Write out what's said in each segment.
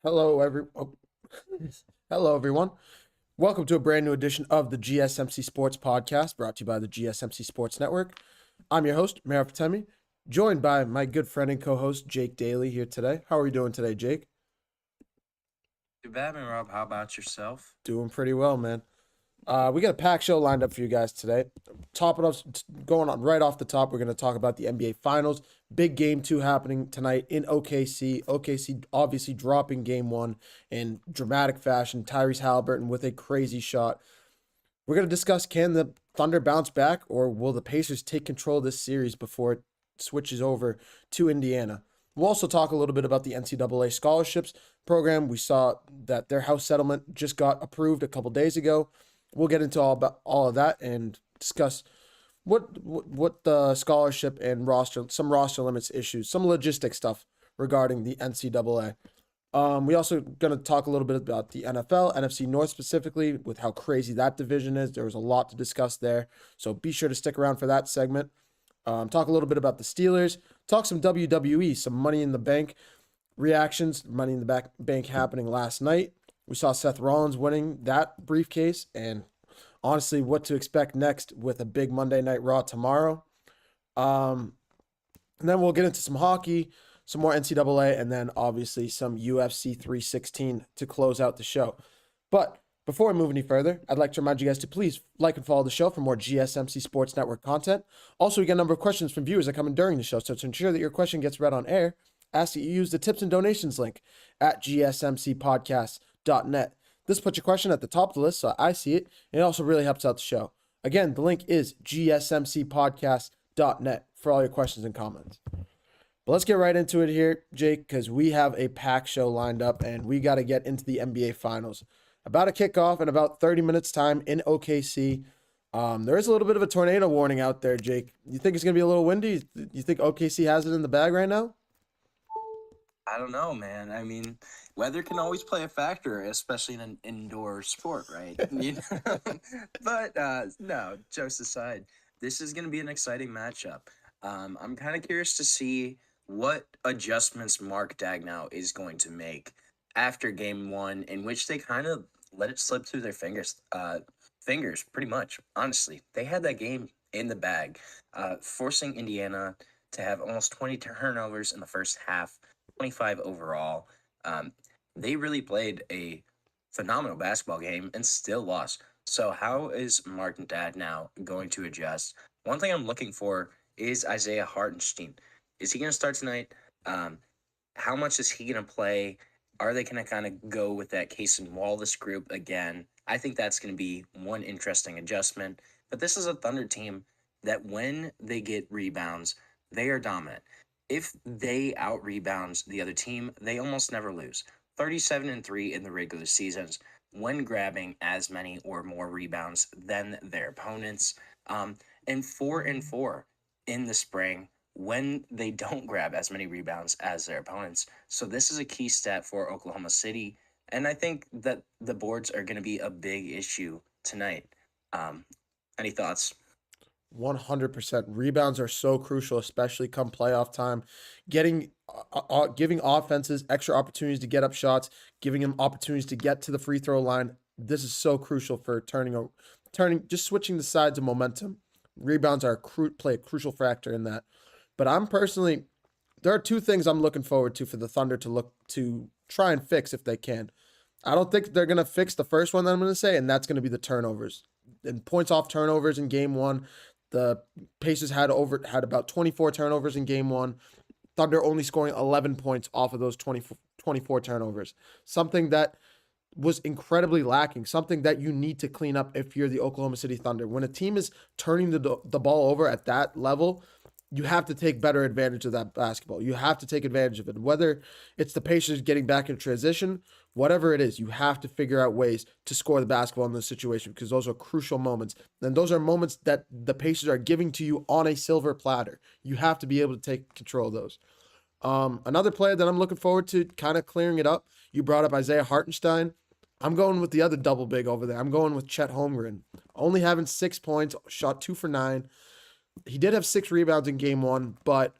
Hello, hello, everyone. Welcome to a brand new edition of the GSMC Sports Podcast, brought to you by the GSMC Sports Network. I'm your host, Mara Fatemi, joined by my good friend and co-host Jake Daly here today. How are you doing today, Jake? Too bad, man, Rob. How about yourself? Doing pretty well, man. We got a packed show lined up for you guys today. Top it up, going on right off the top, we're going to talk about the NBA Finals. Big game two happening tonight in OKC. OKC obviously dropping game one in dramatic fashion. Tyrese Halliburton with a crazy shot. We're going to discuss, can the Thunder bounce back, or will the Pacers take control of this series before it switches over to Indiana? We'll also talk a little bit about the NCAA scholarships program. We saw that their house settlement just got approved a couple days ago. We'll get into all of that and discuss what the scholarship and some roster limits issues, some logistic stuff regarding the NCAA. We also going to talk a little bit about the NFL, NFC North specifically, with how crazy that division is. There was a lot to discuss there, so be sure to stick around for that segment. Talk a little bit about the Steelers. Talk some WWE, some Money in the Bank reactions. Money in the Bank happening last night. We saw Seth Rollins winning that briefcase, and honestly, what to expect next with a big Monday Night Raw tomorrow. And then we'll get into some hockey, some more NCAA, and then obviously some UFC 316 to close out the show. But before we move any further, I'd like to remind you guys to please like and follow the show for more GSMC Sports Network content. Also, we get a number of questions from viewers that come in during the show, so to ensure that your question gets read on air, ask that you use the tips and donations link at gsmcpodcast.net. This puts your question at the top of the list so I see it, and it also really helps out the show. Again, the link is gsmcpodcast.net for all your questions and comments. But let's get right into it here, Jake, because we have a packed show lined up, and we got to get into the NBA Finals. About to kick off in about 30 minutes' time in OKC. There is a little bit of a tornado warning out there, Jake. You think it's going to be a little windy? You think OKC has it in the bag right now? I don't know, man. I mean, weather can always play a factor, especially in an indoor sport, right? But no, jokes aside, this is going to be an exciting matchup. I'm kind of curious to see what adjustments Mark Daigneault is going to make after game one, in which they kind of let it slip through their fingers. Fingers, pretty much. Honestly, they had that game in the bag, forcing Indiana to have almost 20 turnovers in the first half, 25 overall. Um, they really played a phenomenal basketball game and still lost. So how is Martin Dad now going to adjust? One thing I'm looking for is Isaiah Hartenstein. Is he going to start tonight? Um, how much is he going to play? Are they going to kind of go with that Case and Wallace group again? I think that's going to be one interesting adjustment. But this is a Thunder team that when they get rebounds, they are dominant. If they out rebounds the other team, they almost never lose. 37-3 in the regular seasons when grabbing as many or more rebounds than their opponents. And 4-4 in the spring when they don't grab as many rebounds as their opponents. So this is a key stat for Oklahoma City. And I think that the boards are going to be a big issue tonight. Um, any thoughts? 100%. Rebounds are so crucial, especially come playoff time. Giving offenses extra opportunities to get up shots, giving them opportunities to get to the free throw line. This is so crucial for just switching the sides of momentum. Rebounds play a crucial factor in that. But there are two things I'm looking forward to for the Thunder to try and fix if they can. I don't think they're gonna fix the first one that I'm gonna say, and that's gonna be the turnovers. And points off turnovers in game one. The Pacers had about 24 turnovers in game one. Thunder only scoring 11 points off of those 24 turnovers. Something that was incredibly lacking, something that you need to clean up if you're the Oklahoma City Thunder. When a team is turning the ball over at that level, you have to take better advantage of that basketball. You have to take advantage of it. Whether it's the Pacers getting back in transition, whatever it is, you have to figure out ways to score the basketball in this situation because those are crucial moments. And those are moments that the Pacers are giving to you on a silver platter. You have to be able to take control of those. Another player that I'm looking forward to kind of clearing it up, you brought up Isaiah Hartenstein. I'm going with the other double big over there. I'm going with Chet Holmgren. Only having 6 points, shot 2 for 9. He did have 6 rebounds in game one, but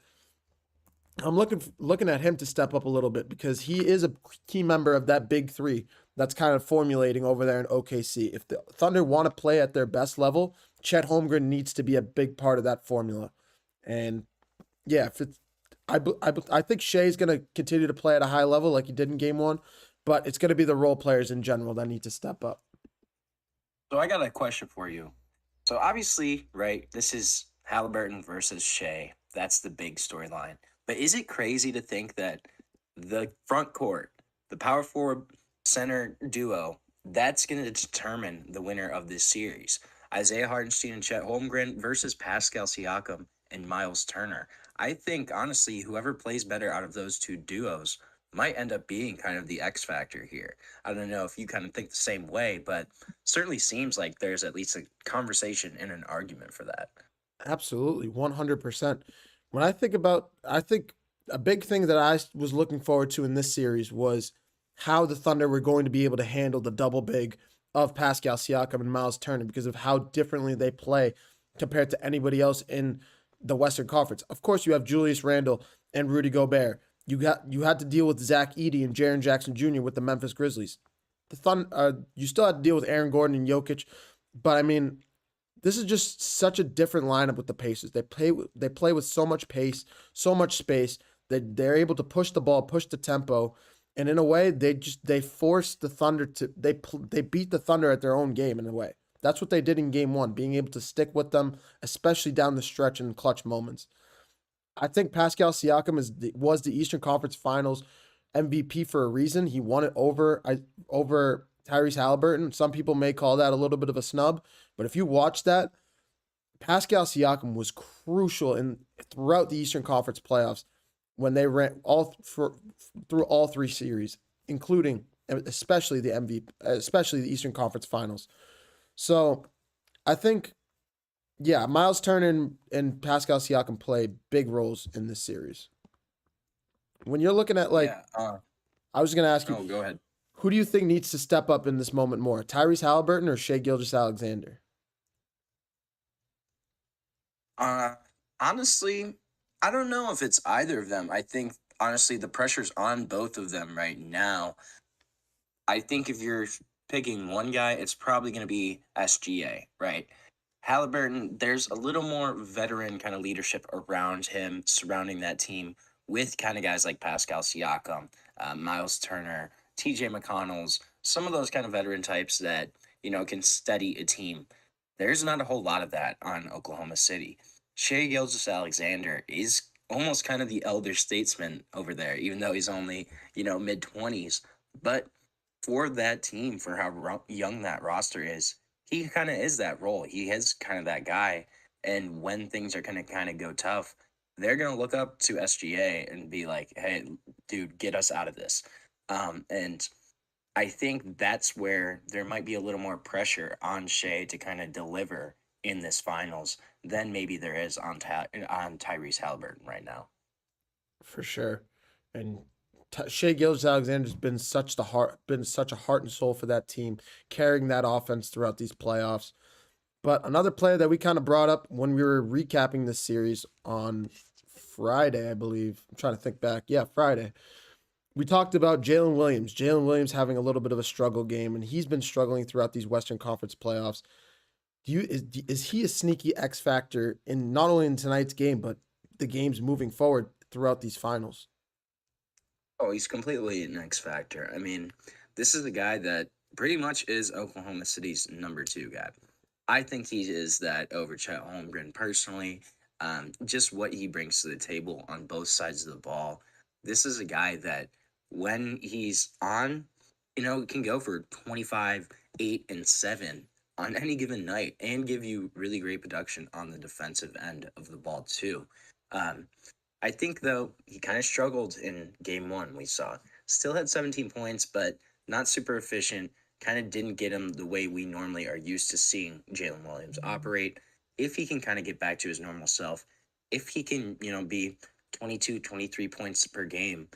I'm looking at him to step up a little bit because he is a key member of that big three that's kind of formulating over there in OKC. If the Thunder want to play at their best level, Chet Holmgren needs to be a big part of that formula. And yeah, if it's, I think Shea's going to continue to play at a high level like he did in game one, but it's going to be the role players in general that need to step up. So I got a question for you. So obviously, right, this is Halliburton versus Shea. That's the big storyline. But is it crazy to think that the front court, the power forward center duo, that's going to determine the winner of this series? Isaiah Hartenstein and Chet Holmgren versus Pascal Siakam and Miles Turner. I think honestly, whoever plays better out of those two duos might end up being kind of the X factor here. I don't know if you kind of think the same way, but certainly seems like there's at least a conversation and an argument for that. Absolutely, 100%. I think a big thing that I was looking forward to in this series was how the Thunder were going to be able to handle the double big of Pascal Siakam and Miles Turner because of how differently they play compared to anybody else in the Western Conference. Of course, you have Julius Randle and Rudy Gobert. You had to deal with Zach Edey and Jaren Jackson Jr. with the Memphis Grizzlies. You still had to deal with Aaron Gordon and Jokic, but I mean, this is just such a different lineup with the Pacers. They play with so much pace, so much space. They're able to push the ball, push the tempo, and in a way they force the Thunder to they beat the Thunder at their own game in a way. That's what they did in game 1, being able to stick with them, especially down the stretch in clutch moments. I think Pascal Siakam was the Eastern Conference Finals MVP for a reason. He won it over Tyrese Halliburton. Some people may call that a little bit of a snub, but if you watch that, Pascal Siakam was crucial in throughout the Eastern Conference playoffs when they ran through all three series, including especially the MVP, especially the Eastern Conference Finals. So I think, yeah, Miles Turner and Pascal Siakam play big roles in this series. When you're looking at like, Yeah. I was going to ask you, Go ahead. who do you think needs to step up in this moment more, Tyrese Halliburton or Shea Gilgeous-Alexander? Uh, Honestly, I don't know if it's either of them. I think honestly the pressure's on both of them right now. I think if you're picking one guy, it's probably going to be SGA, right? Halliburton, there's a little more veteran kind of leadership around him, surrounding that team with kind of guys like Pascal Siakam, Miles Turner, TJ McConnell's, some of those kind of veteran types that, can steady a team. There's not a whole lot of that on Oklahoma City. Shea Gilgeous Alexander is almost kind of the elder statesman over there, even though he's only, mid 20s. But for that team, for how young that roster is, he kind of is that role. He is kind of that guy. And when things are going to kind of go tough, they're going to look up to SGA and be like, hey, dude, get us out of this. And I think that's where there might be a little more pressure on Shea to kind of deliver in this finals than maybe there is on Tyrese Halliburton right now. For sure. And Shea Gilgeous-Alexander's been such a heart and soul for that team, carrying that offense throughout these playoffs. But another player that we kind of brought up when we were recapping this series on Friday, I believe. I'm trying to think back. Yeah, Friday. We talked about Jalen Williams. Jalen Williams having a little bit of a struggle game, and he's been struggling throughout these Western Conference playoffs. Is he a sneaky X factor in not only in tonight's game, but the games moving forward throughout these finals? Oh, he's completely an X factor. I mean, this is a guy that pretty much is Oklahoma City's number two guy. I think he is that over Chet Holmgren personally. Just what he brings to the table on both sides of the ball. This is a guy that when he's on, can go for 25, 8, and 7 on any given night and give you really great production on the defensive end of the ball too. Um, I think though he kind of struggled in game 1. We saw still had 17 points, but not super efficient. Kind of didn't get him the way we normally are used to seeing Jalen Williams operate. If he can kind of get back to his normal self, if he can, be 22, 23 points per game,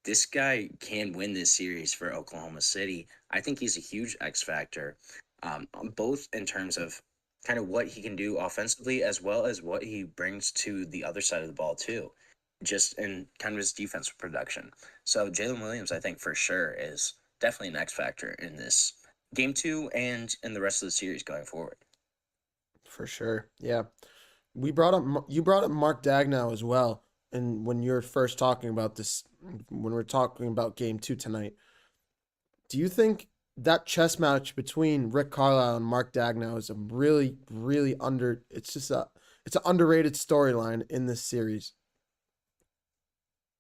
this guy can win this series for Oklahoma City. I think he's a huge X factor, both in terms of kind of what he can do offensively as well as what he brings to the other side of the ball too. just in kind of his defensive production. So Jalen Williams, I think for sure, is definitely an X factor in this game 2 and in the rest of the series going forward. For sure. Yeah. You brought up Mark Dagnall as well. And when you're first talking about this, when we're talking about game 2 tonight, do you think that chess match between Rick Carlisle and Mark Dagnall is a really, really it's an underrated storyline in this series?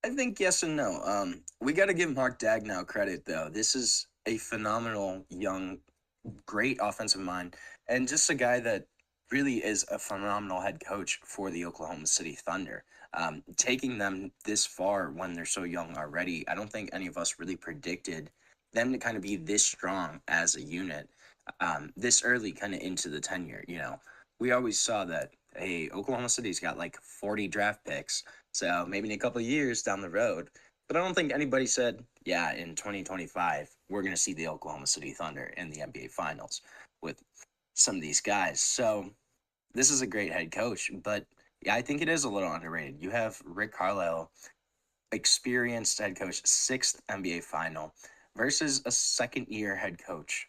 I think yes and no. We got to give Mark Dagnall credit, though. This is a phenomenal, young, great offensive mind, and just a guy that really is a phenomenal head coach for the Oklahoma City Thunder. Taking them this far when they're so young already, I don't think any of us really predicted them to kind of be this strong as a unit this early kind of into the tenure. We always saw that, hey, Oklahoma City's got like 40 draft picks, so maybe in a couple of years down the road. But I don't think anybody said, yeah, in 2025, we're going to see the Oklahoma City Thunder in the NBA Finals with some of these guys. So this is a great head coach, but yeah, I think it is a little underrated. You have Rick Carlisle, experienced head coach, 6th NBA final, versus a second-year head coach.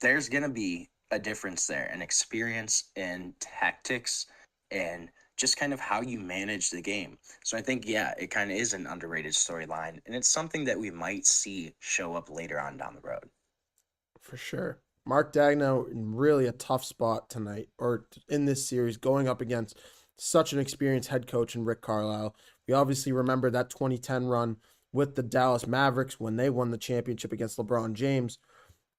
There's going to be a difference there, an experience in tactics and just kind of how you manage the game. So I think, yeah, it kind of is an underrated storyline, and it's something that we might see show up later on down the road. For sure. Mark Dagnall in really a tough spot tonight, or in this series, going up against such an experienced head coach in Rick Carlisle. We obviously remember that 2010 run with the Dallas Mavericks when they won the championship against LeBron James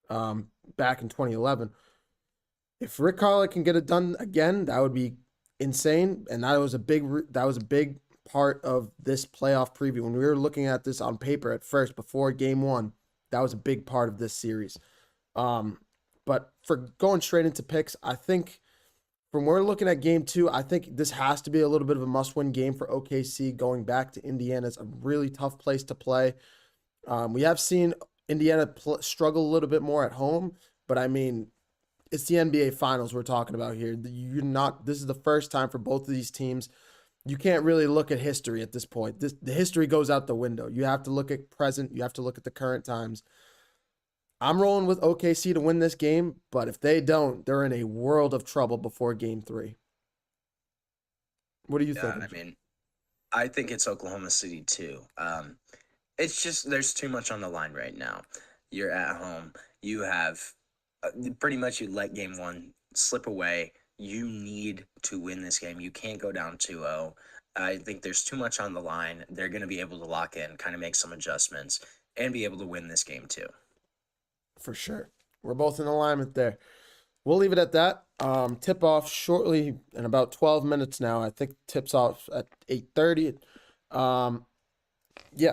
back in 2011. If Rick Carlisle can get it done again, that would be insane, and that was a big part of this playoff preview. When we were looking at this on paper at first before game 1, that was a big part of this series. But for going straight into picks, I think from where we're looking at game 2, I think this has to be a little bit of a must-win game for OKC. Going back to Indiana is a really tough place to play. We have seen Indiana struggle a little bit more at home, but I mean, it's the NBA Finals we're talking about here. This is the first time for both of these teams. You can't really look at history at this point. The history goes out the window. You have to look at present. You have to look at the current times. I'm rolling with OKC to win this game, but if they don't, they're in a world of trouble before game 3. What do you think? I mean, I think it's Oklahoma City too. It's just there's too much on the line right now. You're at home. You have pretty much you let game 1 slip away. You need to win this game. You can't go down 2-0. I think there's too much on the line. They're going to be able to lock in, kind of make some adjustments, and be able to win this game too. For sure. We're both in alignment there. We'll leave it at that. Tip off shortly in about 12 minutes now. I think tips off at 8:30. Yeah.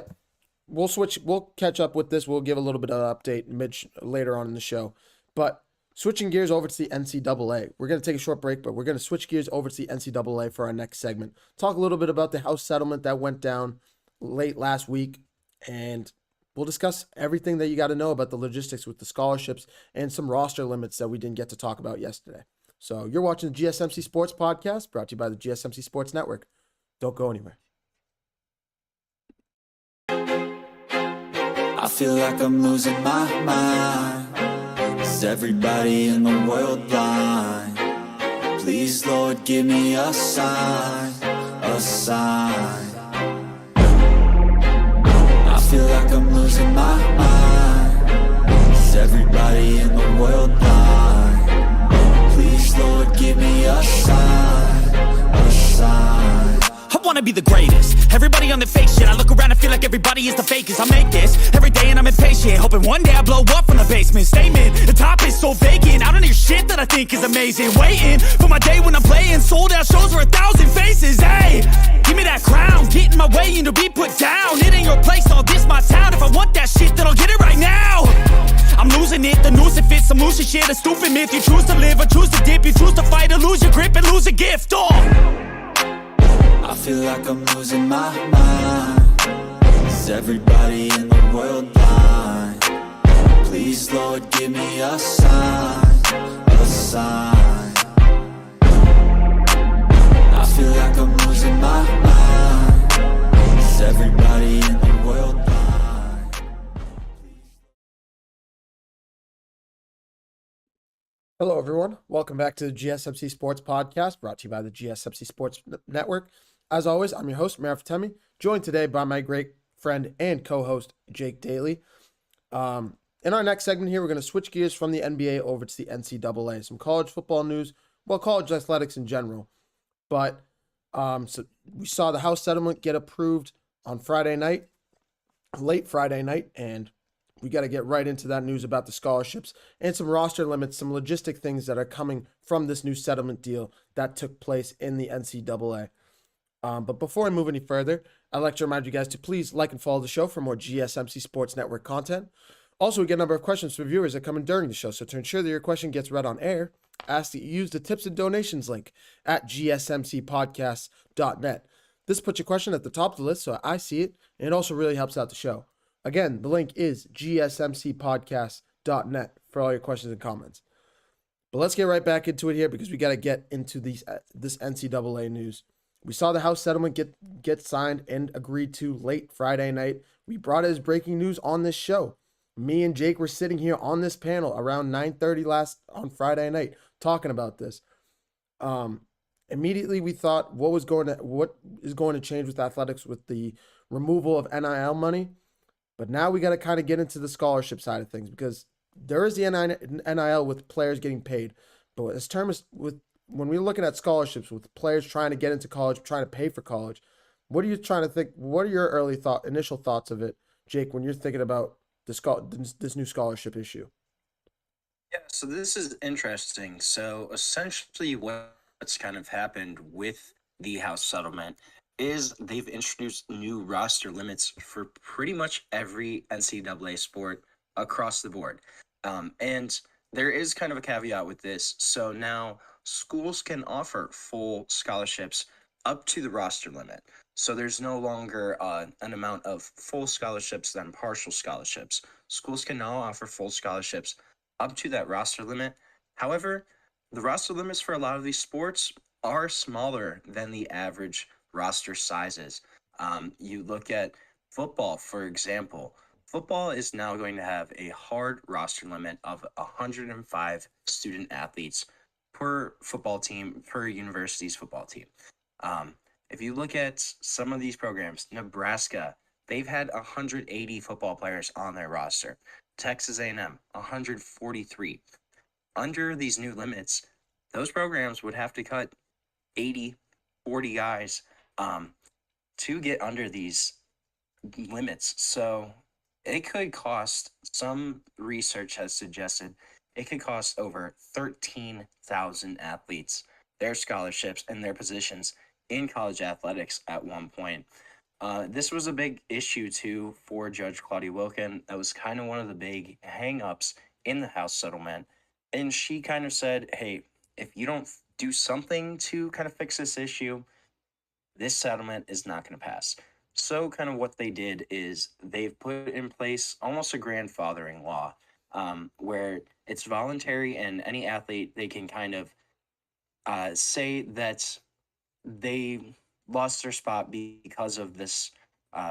We'll catch up with this. We'll give a little bit of an update later on in the show. But switching gears over to the NCAA. We're going to take a short break, but we're going to switch gears over to the NCAA for our next segment. Talk a little bit about the House settlement that went down late last week, and we'll discuss everything that you got to know about the logistics with the scholarships and some roster limits that we didn't get to talk about yesterday. So you're watching the GSMC Sports Podcast, brought to you by the GSMC Sports Network. Don't go anywhere. I feel like I'm losing my mind. Is everybody in the world blind? Please, Lord, give me a sign, a sign. I feel like I'm losing my mind. Is everybody in the world blind? Please, Lord, give me a sign, a sign. I wanna be the greatest. Everybody on the fake shit. I look around and feel like everybody is the fakest. I make this every day and I'm impatient, hoping one day I blow up from the basement. Statement, the top is so vacant. I don't hear shit that I think is amazing. Waiting for my day when I'm playing sold out shows for 1,000 faces. Hey, give me that crown, get in my way and to be put down. It ain't your place, all this my town. If I want that shit, then I'll get it right now. I'm losing it, the noose it fits. I'm losing shit, a stupid myth. You choose to live or choose to dip. You choose to fight or lose your grip and lose a gift. I feel like I'm losing my mind. Is everybody in the world blind? Please, Lord, give me a sign, a sign. I feel like I'm losing my mind. Hello, everyone. Welcome back to the GSMC Sports Podcast, brought to you by the GSMC Sports Network. As always, I'm your host, Marif Fatemi, joined today by my great friend and co-host, Jake Daly. In our next segment here, we're going to switch gears from the NBA over to the NCAA. Some college football news, well, college athletics in general. But so we saw the House settlement get approved on Friday night, late Friday night, and we got to get right into that news about the scholarships and some roster limits, some logistic things that are coming from this new settlement deal that took place in the NCAA. But before I move any further, I'd like to remind you guys to please like and follow the show for more GSMC Sports Network content. Also, we get a number of questions from viewers that come in during the show, so to ensure that your question gets read on air, ask that you use the tips and donations link at gsmcpodcast.net. This puts your question at the top of the list so I see it, and it also really helps out the show. Again, the link is gsmcpodcast.net for all your questions and comments. But let's get right back into it here because we got to get into this NCAA news. We saw the House settlement get signed and agreed to late Friday night. We brought it as breaking news on this show. Me and Jake were sitting here on this panel around 9:30 on Friday night talking about this. Immediately we thought what is going to change with athletics with the removal of NIL money. But now we got to kind of get into the scholarship side of things because there is the NIL with players getting paid. But as terms with when we're looking at scholarships with players trying to get into college, trying to pay for college, what are you trying to think? What are your initial thoughts of it, Jake, when you're thinking about this new scholarship issue? Yeah, so this is interesting. So essentially, what's kind of happened with the House settlement is they've introduced new roster limits for pretty much every NCAA sport across the board. And there is kind of a caveat with this. So now schools can offer full scholarships up to the roster limit. So there's no longer an amount of full scholarships than partial scholarships. Schools can now offer full scholarships up to that roster limit. However, the roster limits for a lot of these sports are smaller than the average roster sizes. You look at football, for example. Football is now going to have a hard roster limit of 105 student athletes per football team, per university's football team. If you look at some of these programs, Nebraska, they've had 180 football players on their roster. Texas A&M, 143. Under these new limits, those programs would have to cut 80, 40 guys to get under these limits. So it could cost, some research has suggested, it could cost over 13,000 athletes their scholarships and their positions in college athletics at one point. This was a big issue too for Judge Claudia Wilken. That was kind of one of the big hang-ups in the House settlement. And she kind of said, hey, if you don't do something to kind of fix this issue, this settlement is not going to pass. So kind of what they did is they've put in place almost a grandfathering law where it's voluntary and any athlete, they can kind of say that they lost their spot because of this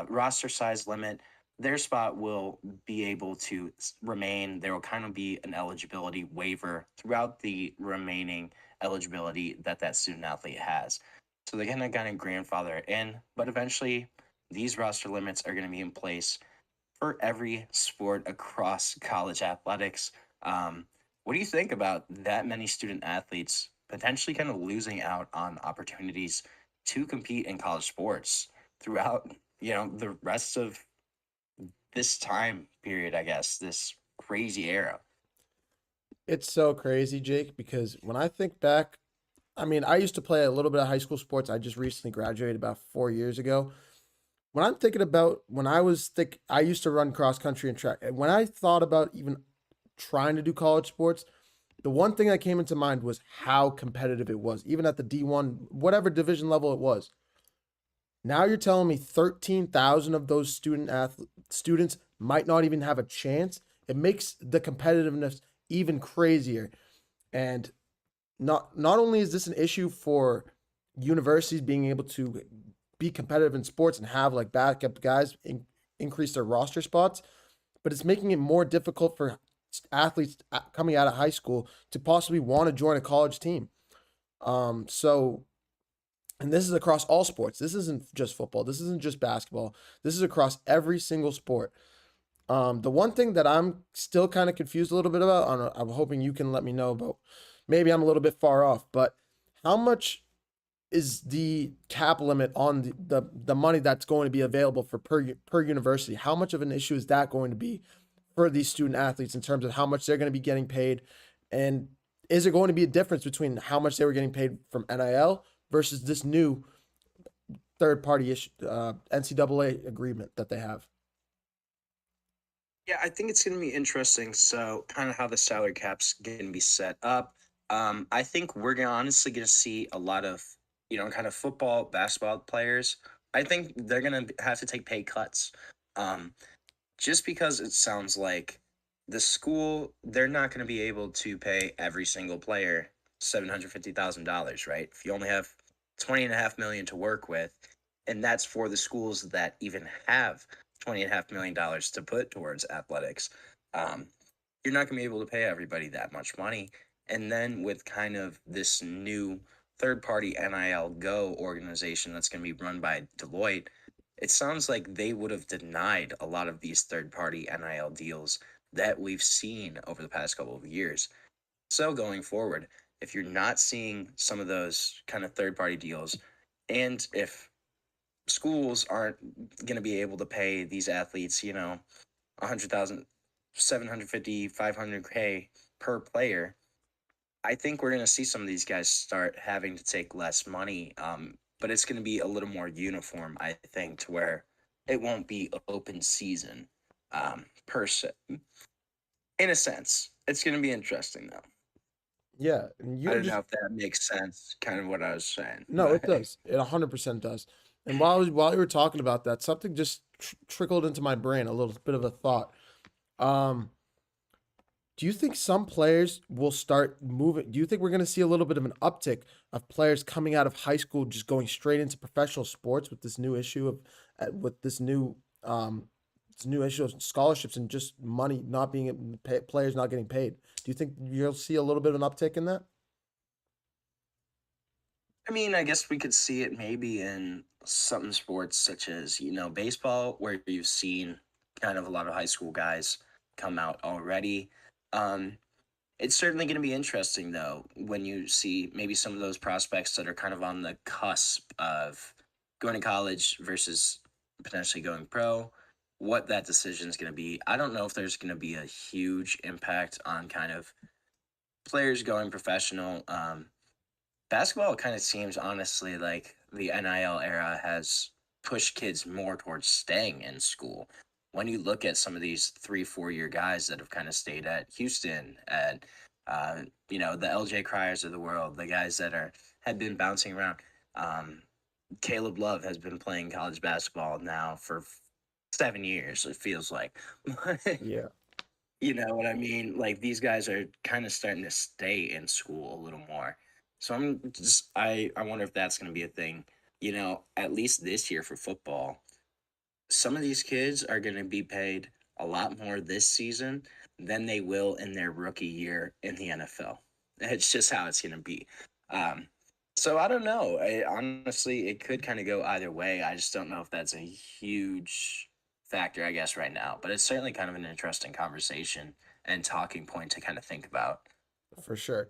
roster size limit. Their spot will be able to remain. There will kind of be an eligibility waiver throughout the remaining eligibility that student athlete has. So they're going to kind of grandfather it in, but eventually these roster limits are going to be in place for every sport across college athletics. What do you think about that many student athletes potentially kind of losing out on opportunities to compete in college sports throughout, the rest of this time period, I guess, this crazy era? It's so crazy, Jake, because when I think back, I used to play a little bit of high school sports. I just recently graduated about 4 years ago. When I'm thinking about I used to run cross country and track. And when I thought about even trying to do college sports, the one thing that came into mind was how competitive it was, even at the D1, whatever division level it was. Now you're telling me 13,000 of those students might not even have a chance. It makes the competitiveness even crazier. And not only is this an issue for universities being able to be competitive in sports and have backup guys increase their roster spots, but it's making it more difficult for athletes coming out of high school to possibly want to join a college team. So, and this is across all sports. This isn't just football. This isn't just basketball. This is across every single sport. The one thing that I'm still kind of confused a little bit about, I'm hoping you can let me know about. Maybe I'm a little bit far off, but how much is the cap limit on the money that's going to be available for per university? How much of an issue is that going to be for these student athletes in terms of how much they're going to be getting paid? And is there going to be a difference between how much they were getting paid from NIL versus this new third party issue, NCAA agreement that they have? Yeah, I think it's going to be interesting. So, kind of how the salary cap's going to be set up. I think we're honestly going to see a lot of, kind of football, basketball players. I think they're going to have to take pay cuts. Um, just because it sounds like the school, they're not going to be able to pay every single player $750,000, right? If you only have 20.5 million to work with, and that's for the schools that even have $20.5 million to put towards athletics. You're not going to be able to pay everybody that much money. And then with kind of this new third party NIL Go organization that's going to be run by Deloitte, it sounds like they would have denied a lot of these third party NIL deals that we've seen over the past couple of years. So going forward, if you're not seeing some of those kind of third party deals, and if schools aren't going to be able to pay these athletes, 100,000, 750, 500K per player, I think we're going to see some of these guys start having to take less money. But it's going to be a little more uniform, I think, to where it won't be open season per se. In a sense, it's going to be interesting, though. Yeah, and I you're don't just know if that makes sense, kind of what I was saying. no, it does. It 100% does. And while you were talking about that, something just trickled into my brain, a little bit of a thought. Um, do you think some players will start moving? Do you think we're going to see a little bit of an uptick of players coming out of high school just going straight into professional sports with this new issue of with this new issue of scholarships and just money not being players not getting paid? Do you think you'll see a little bit of an uptick in that? I mean, I guess we could see it maybe in some sports such as, baseball, where you've seen kind of a lot of high school guys come out already. Um, it's certainly going to be interesting, though, when you see maybe some of those prospects that are kind of on the cusp of going to college versus potentially going pro, what that decision is going to be. I don't know if there's going to be a huge impact on kind of players going professional. Basketball kind of seems honestly like the NIL era has pushed kids more towards staying in school. When you look at some of these 3-4 year guys that have kind of stayed at Houston, at the LJ Criers of the world, the guys that had been bouncing around. Caleb Love has been playing college basketball now for 7 years. It feels like. Yeah. You know what I mean? Like these guys are kind of starting to stay in school a little more. So I wonder if that's going to be a thing. At least this year for football, some of these kids are going to be paid a lot more this season than they will in their rookie year in the NFL. It's just how it's going to be. So I don't know. Honestly, it could kind of go either way. I just don't know if that's a huge factor, I guess, right now. But it's certainly kind of an interesting conversation and talking point to kind of think about. For sure.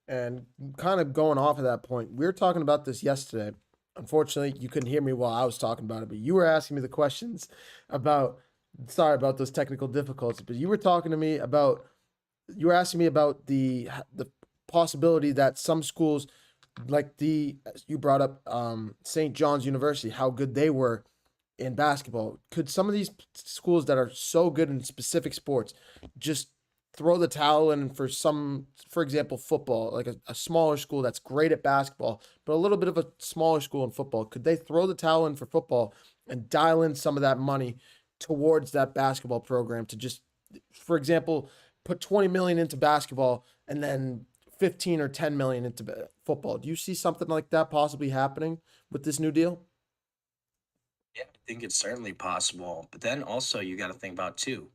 And kind of going off of that point, we were talking about this yesterday. Unfortunately, you couldn't hear me while I was talking about it, but you were asking me the questions about, sorry about those technical difficulties, but you were talking to me about, you were asking me about the possibility that some schools, like you brought up St. John's University, how good they were in basketball. Could some of these schools that are so good in specific sports just throw the towel in for example, football, like a smaller school that's great at basketball, but a little bit of a smaller school in football? Could they throw the towel in for football and dial in some of that money towards that basketball program to just, for example, put 20 million into basketball and then 15 or 10 million into football? Do you see something like that possibly happening with this new deal? Yeah, I think it's certainly possible. But then also you got to think about too,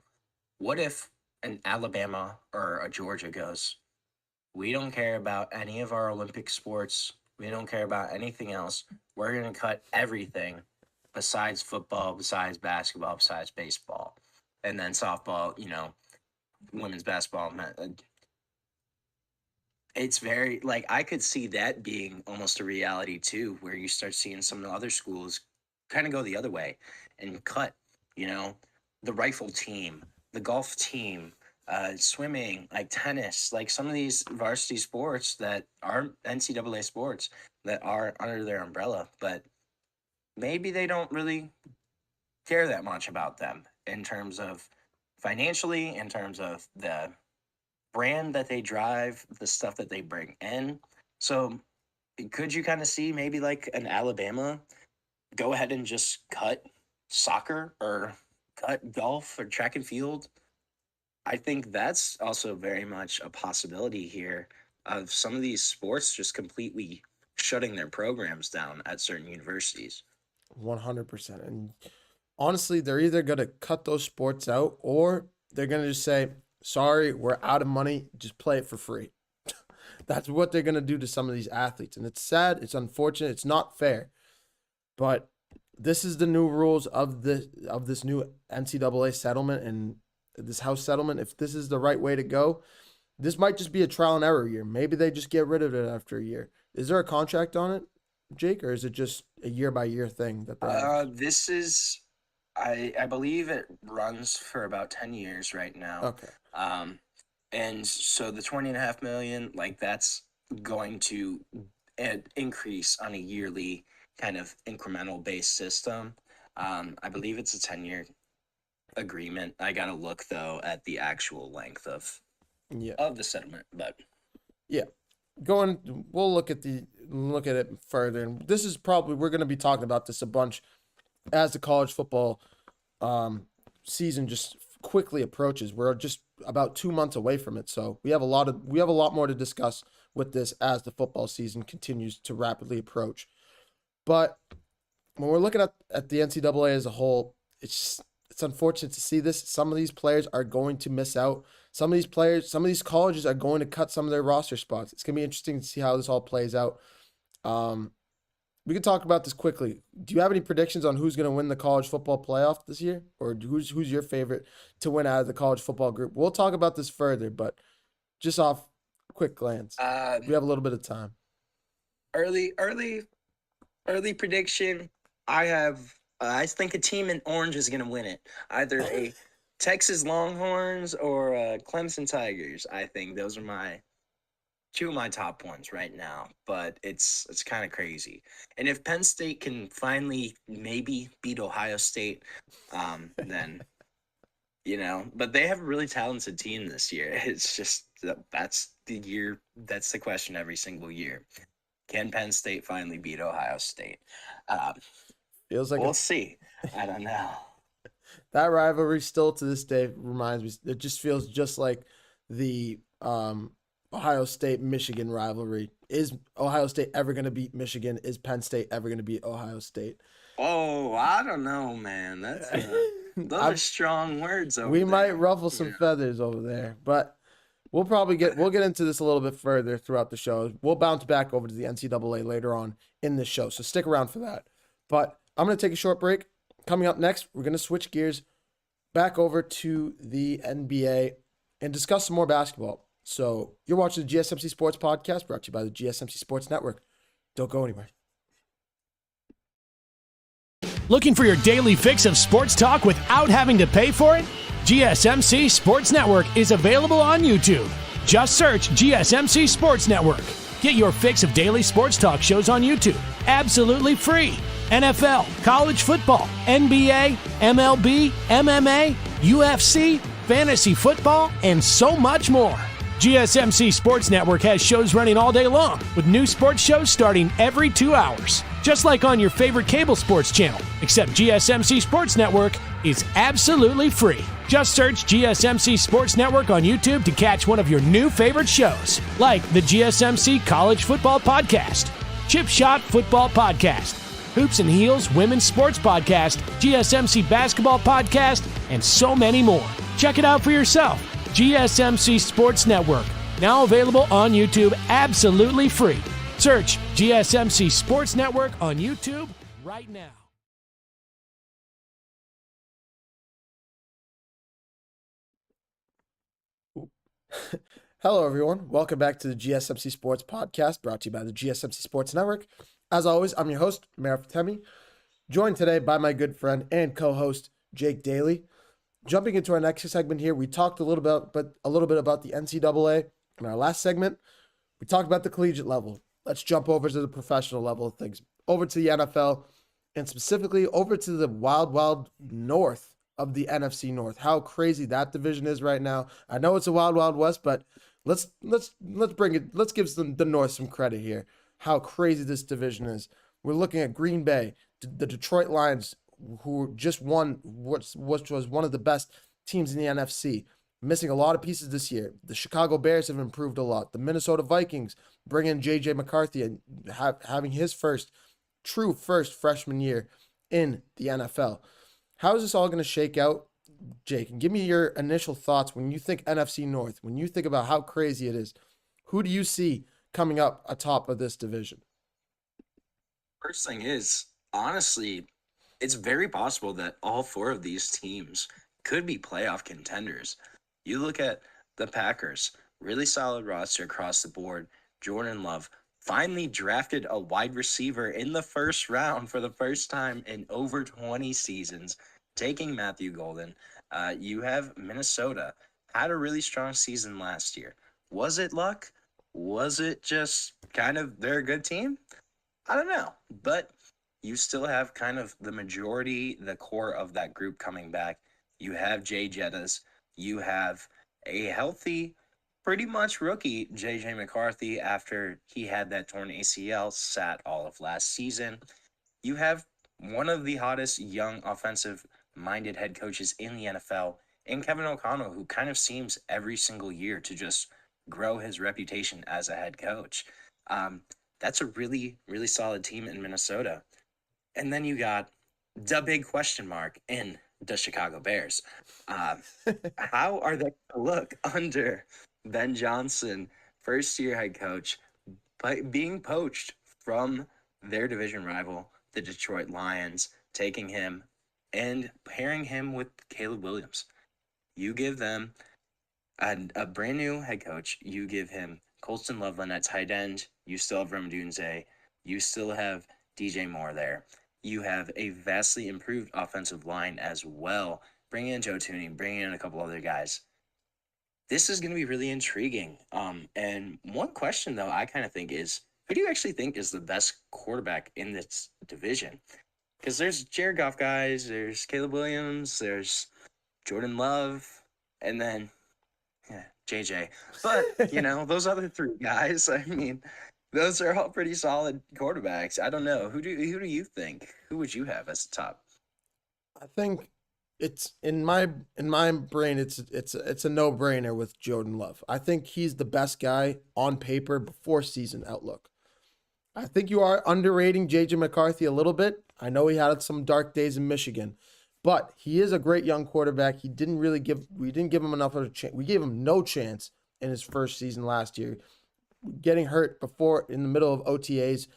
what if an Alabama or a Georgia goes, we don't care about any of our Olympic sports. We don't care about anything else. We're going to cut everything besides football, besides basketball, besides baseball, and then softball, women's basketball. It's very, like, I could see that being almost a reality too, where you start seeing some of the other schools kind of go the other way and cut, the rifle team, the golf team, swimming, like tennis, like some of these varsity sports that are NCAA sports that are under their umbrella, but maybe they don't really care that much about them in terms of financially, in terms of the brand that they drive, the stuff that they bring in. So could you kind of see maybe like an Alabama go ahead and just cut soccer or cut golf or track and field? I think that's also very much a possibility here of some of these sports just completely shutting their programs down at certain universities. 100%. And honestly, they're either going to cut those sports out or they're going to just say, sorry, we're out of money. Just play it for free. That's what they're going to do to some of these athletes. And it's sad. It's unfortunate. It's not fair. But this is the new rules of this new NCAA settlement and this House settlement. If this is the right way to go, this might just be a trial and error year. Maybe they just get rid of it after a year. Is there a contract on it, Jake, or is it just a year-by-year thing that they have? This is, I believe it runs for about 10 years right now. Okay. And so the 20.5 million, like that's going to increase on a yearly kind of incremental based system. I believe it's a 10-year agreement. I got to look though at the actual length of the settlement, but yeah. We'll look at it further. And this is probably, we're going to be talking about this a bunch as the college football season just quickly approaches. We're just about 2 months away from it. So we have a lot more to discuss with this as the football season continues to rapidly approach. But when we're looking at the NCAA as a whole, it's unfortunate to see this. Some of these players are going to miss out. Some of these colleges are going to cut some of their roster spots. It's going to be interesting to see how this all plays out. We can talk about this quickly. Do you have any predictions on who's going to win the college football playoff this year? Or who's your favorite to win out of the college football group? We'll talk about this further, but just off quick glance, we have a little bit of time. Early prediction. I think a team in orange is going to win it. Either a Texas Longhorns or Clemson Tigers. I think those are two of my top ones right now, but it's kind of crazy. And if Penn State can finally maybe beat Ohio State, then, but they have a really talented team this year. It's just, that's the year, that's the question every single year. Can Penn State finally beat Ohio State? Feels like we'll see. I don't know. That rivalry still to this day reminds me, it just feels just like the Ohio State-Michigan rivalry. Is Ohio State ever going to beat Michigan? Is Penn State ever going to beat Ohio State? Oh, I don't know, man. That's those are strong words over there. We might ruffle some feathers over there, but we'll get into this a little bit further throughout the show. We'll bounce back over to the NCAA later on in the show, so stick around for that. But I'm going to take a short break. Coming up next, we're going to switch gears back over to the NBA and discuss some more basketball. So you're watching the GSMC Sports Podcast, brought to you by the GSMC Sports Network. Don't go anywhere. Looking for your daily fix of sports talk without having to pay for it? GSMC Sports Network is available on YouTube. Just search GSMC Sports Network. Get your fix of daily sports talk shows on YouTube, absolutely free. NFL, college football, NBA, MLB, MMA, UFC, fantasy football, and so much more. GSMC Sports Network has shows running all day long, with new sports shows starting every 2 hours. Just like on your favorite cable sports channel, except GSMC Sports Network is absolutely free. Just search GSMC Sports Network on YouTube to catch one of your new favorite shows, like the GSMC College Football Podcast, Chip Shot Football Podcast, Hoops and Heels Women's Sports Podcast, GSMC Basketball Podcast, and so many more. Check it out for yourself. GSMC Sports Network, now available on YouTube absolutely free. Search GSMC Sports Network on YouTube right now. Hello, everyone. Welcome back to the GSMC Sports Podcast, brought to you by the GSMC Sports Network. As always, I'm your host, Meir Fatemi, joined today by my good friend and co-host, Jake Daly. Jumping into our next segment here, we talked a little bit about the NCAA in our last segment. We talked about the collegiate level. Let's jump over to the professional level of things, over to the NFL, and specifically over to the wild, wild north of the NFC North. How crazy that division is right now. I know it's a wild, wild west, but let's bring it. Let's give the North some credit here. How crazy this division is. We're looking at Green Bay, the Detroit Lions, who just won, which was one of the best teams in the NFC, missing a lot of pieces this year. The Chicago Bears have improved a lot. The Minnesota Vikings bring in J.J. McCarthy and having his first freshman year in the NFL. How is this all going to shake out, Jake? And give me your initial thoughts when you think NFC North, when you think about how crazy it is. Who do you see coming up atop of this division? First thing is, honestly, it's very possible that all four of these teams could be playoff contenders. You look at the Packers, really solid roster across the board. Jordan Love finally drafted a wide receiver in the first round for the first time in over 20 seasons, taking Matthew Golden. You have Minnesota, had a really strong season last year. Was it luck? Was it just kind of they're a good team? I don't know, but you still have kind of the majority, the core of that group coming back. You have Jay Jettas. You have a healthy, pretty much rookie J.J. McCarthy after he had that torn ACL, sat all of last season. You have one of the hottest young offensive-minded head coaches in the NFL, and Kevin O'Connell, who kind of seems every single year to just grow his reputation as a head coach. That's a really, really solid team in Minnesota. And then you got the big question mark in the Chicago Bears. How are they going to look under Ben Johnson, first-year head coach, but being poached from their division rival, the Detroit Lions, taking him and pairing him with Caleb Williams? You give them a brand new head coach. You give him Colston Loveland at tight end. You still have Rome Dunze. You still have DJ Moore there. You have a vastly improved offensive line as well. Bring in Joe Tooney, bring in a couple other guys. This is going to be really intriguing. And one question, though, I kind of think is, who do you actually think is the best quarterback in this division? Because there's Jared Goff guys, there's Caleb Williams, there's Jordan Love, and then JJ. But, those other three guys, I mean, those are all pretty solid quarterbacks. I don't know. Who do you think? Who would you have as the top? I think it's in my brain. It's a no-brainer with Jordan Love. I think he's the best guy on paper before season outlook. I think you are underrating J.J. McCarthy a little bit. I know he had some dark days in Michigan, but he is a great young quarterback. We didn't give him enough of a chance. We gave him no chance in his first season last year, getting hurt in the middle of OTAs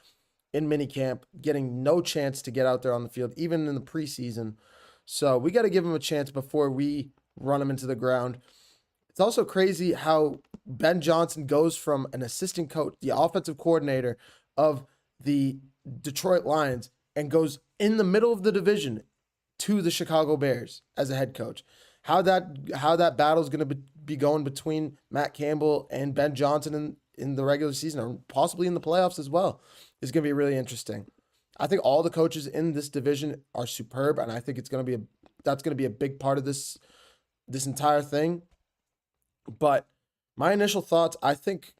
in minicamp, getting no chance to get out there on the field, even in the preseason. So we got to give him a chance before we run him into the ground. It's also crazy how Ben Johnson goes from an assistant coach, the offensive coordinator of the Detroit Lions, and goes in the middle of the division to the Chicago Bears as a head coach. How that battle is going to be going between Matt Campbell and Ben Johnson in the regular season, or possibly in the playoffs as well, is going to be really interesting. I think all the coaches in this division are superb, and I think that's going to be a big part of this entire thing. But my initial thoughts, I think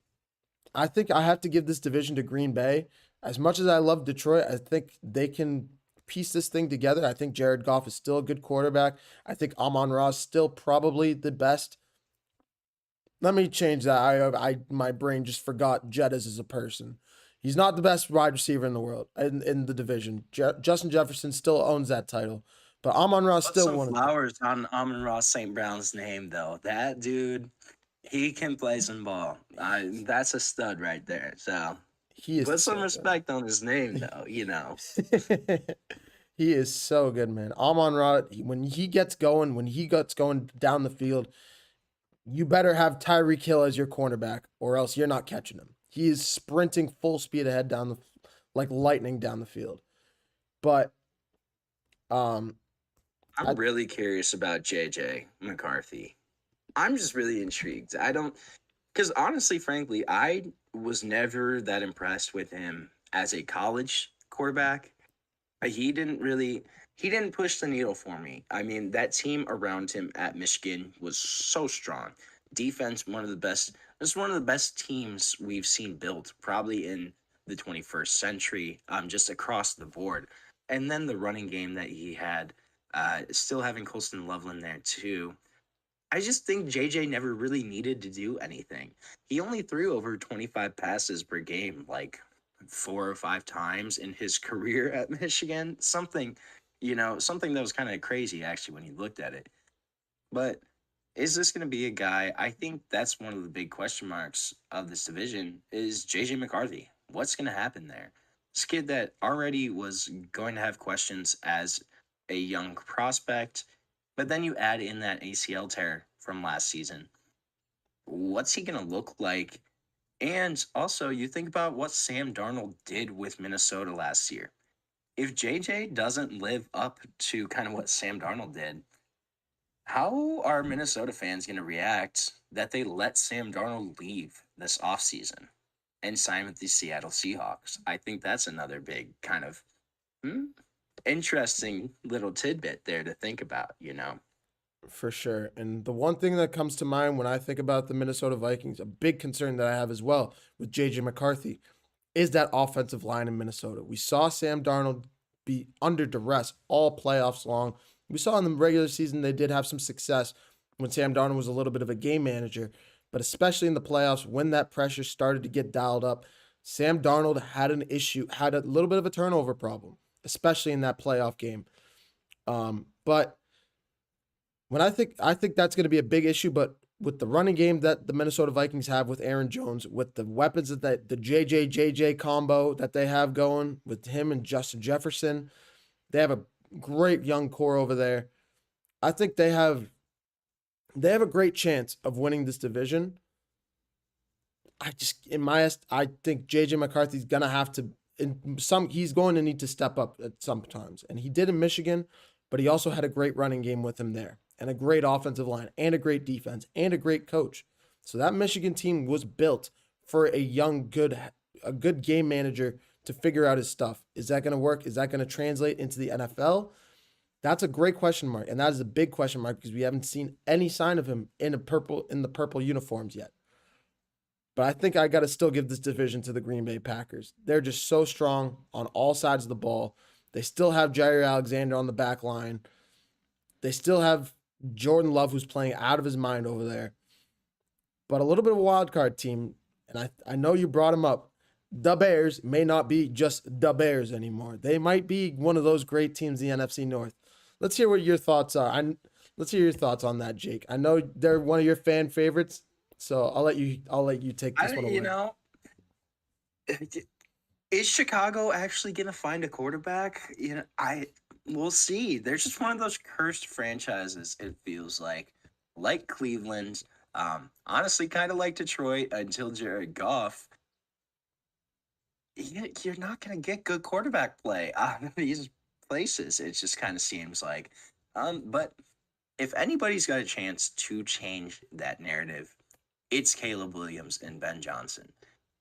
I have to give this division to Green Bay. As much as I love Detroit, I think they can piece this thing together. I think Jared Goff is still a good quarterback. I think Amon-Ra is still probably the best. Let me change that. My brain just forgot Jettas as a person. He's not the best wide receiver in the world, in the division. Justin Jefferson still owns that title. But Amon-Ra Put still some one of flowers on Amon-Ra St. Brown's name, though. That dude, he can play some ball. That's a stud right there. So he is put some so good. respect on his name, though. He is so good, man. Amon-Ra, when he gets going down the field, you better have Tyreek Hill as your cornerback, or else you're not catching him. He is sprinting full speed ahead like lightning down the field. But I'm I, really curious about JJ McCarthy. I'm just really intrigued. Because honestly, frankly, I was never that impressed with him as a college quarterback. He didn't push the needle for me. I mean, that team around him at Michigan was so strong. Defense, this is one of the best teams we've seen built probably in the 21st century, just across the board. And then the running game that he had, still having Colston Loveland there too. I just think JJ never really needed to do anything. He only threw over 25 passes per game, like 4 or 5 times in his career at Michigan. Something that was kind of crazy actually when you looked at it. But is this going to be a guy? I think that's one of the big question marks of this division is JJ McCarthy. What's going to happen there? This kid that already was going to have questions as a young prospect, but then you add in that ACL tear from last season. What's he going to look like? And also, you think about what Sam Darnold did with Minnesota last year. If JJ doesn't live up to kind of what Sam Darnold did, how are Minnesota fans going to react that they let Sam Darnold leave this offseason and sign with the Seattle Seahawks? I think that's another big kind of interesting little tidbit there to think about. for sure. And the one thing that comes to mind when I think about the Minnesota Vikings, a big concern that I have as well with JJ McCarthy, is that offensive line in Minnesota. We saw Sam Darnold be under duress all playoffs long. We saw in the regular season they did have some success when Sam Darnold was a little bit of a game manager, but especially in the playoffs when that pressure started to get dialed up, Sam Darnold had had a little bit of a turnover problem, especially in that playoff game. But when I think that's going to be a big issue, but with the running game that the Minnesota Vikings have with Aaron Jones, with the weapons that the JJ combo that they have going with him and Justin Jefferson, they have a great young core over there. I think they have a great chance of winning this division. I think JJ McCarthy's gonna have to he's going to need to step up at some times. And he did in Michigan, but he also had a great running game with him there, and a great offensive line, and a great defense, and a great coach. So that Michigan team was built for a good game manager to figure out his stuff. Is that going to work? Is that going to translate into the NFL? That's a great question mark, and that is a big question mark because we haven't seen any sign of him in the purple uniforms yet. But I think I got to still give this division to the Green Bay Packers. They're just so strong on all sides of the ball. They still have Jair Alexander on the back line. They still have Jordan Love, who's playing out of his mind over there. But a little bit of a wild card team, and I know you brought him up. The Bears may not be just the Bears anymore. They might be one of those great teams in the NFC North. Let's hear what your thoughts are. Let's hear your thoughts on that, Jake. I know they're one of your fan favorites, so I'll let you take this one away. Is Chicago actually going to find a quarterback? We'll see. They're just one of those cursed franchises, it feels like Cleveland, honestly kind of like Detroit until Jared Goff. You're not going to get good quarterback play out of these places. It just kind of seems like. But if anybody's got a chance to change that narrative, it's Caleb Williams and Ben Johnson.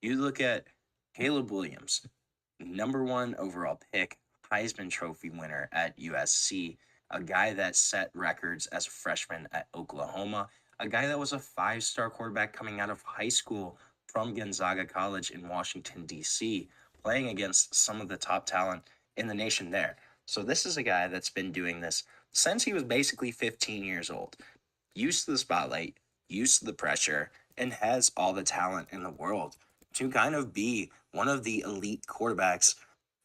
You look at Caleb Williams, #1 overall pick, Heisman Trophy winner at USC, a guy that set records as a freshman at Oklahoma, a guy that was a 5-star quarterback coming out of high school from Gonzaga College in Washington, D.C., playing against some of the top talent in the nation there. So this is a guy that's been doing this since he was basically 15 years old, used to the spotlight, used to the pressure, and has all the talent in the world to kind of be one of the elite quarterbacks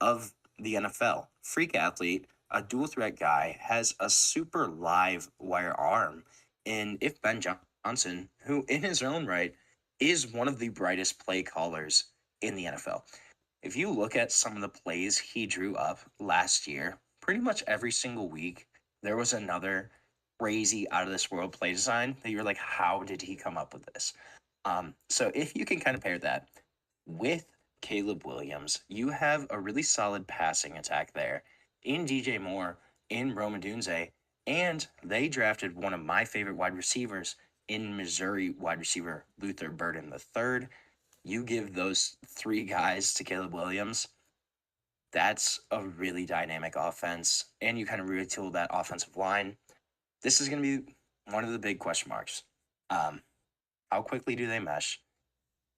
of the NFL. Freak athlete, a dual threat guy, has a super live wire arm. And if Ben Johnson, who in his own right is one of the brightest play callers in the NFL, if you look at some of the plays he drew up last year, pretty much every single week, there was another crazy out of this world play design that you're like, how did he come up with this? So if you can kind of pair that with Caleb Williams, you have a really solid passing attack there in DJ Moore, in Rome Odunze, and they drafted one of my favorite wide receivers in Missouri wide receiver Luther Burden III. You give those three guys to Caleb Williams, that's a really dynamic offense, and you kind of retool that offensive line. This is going to be one of the big question marks. How quickly do they mesh?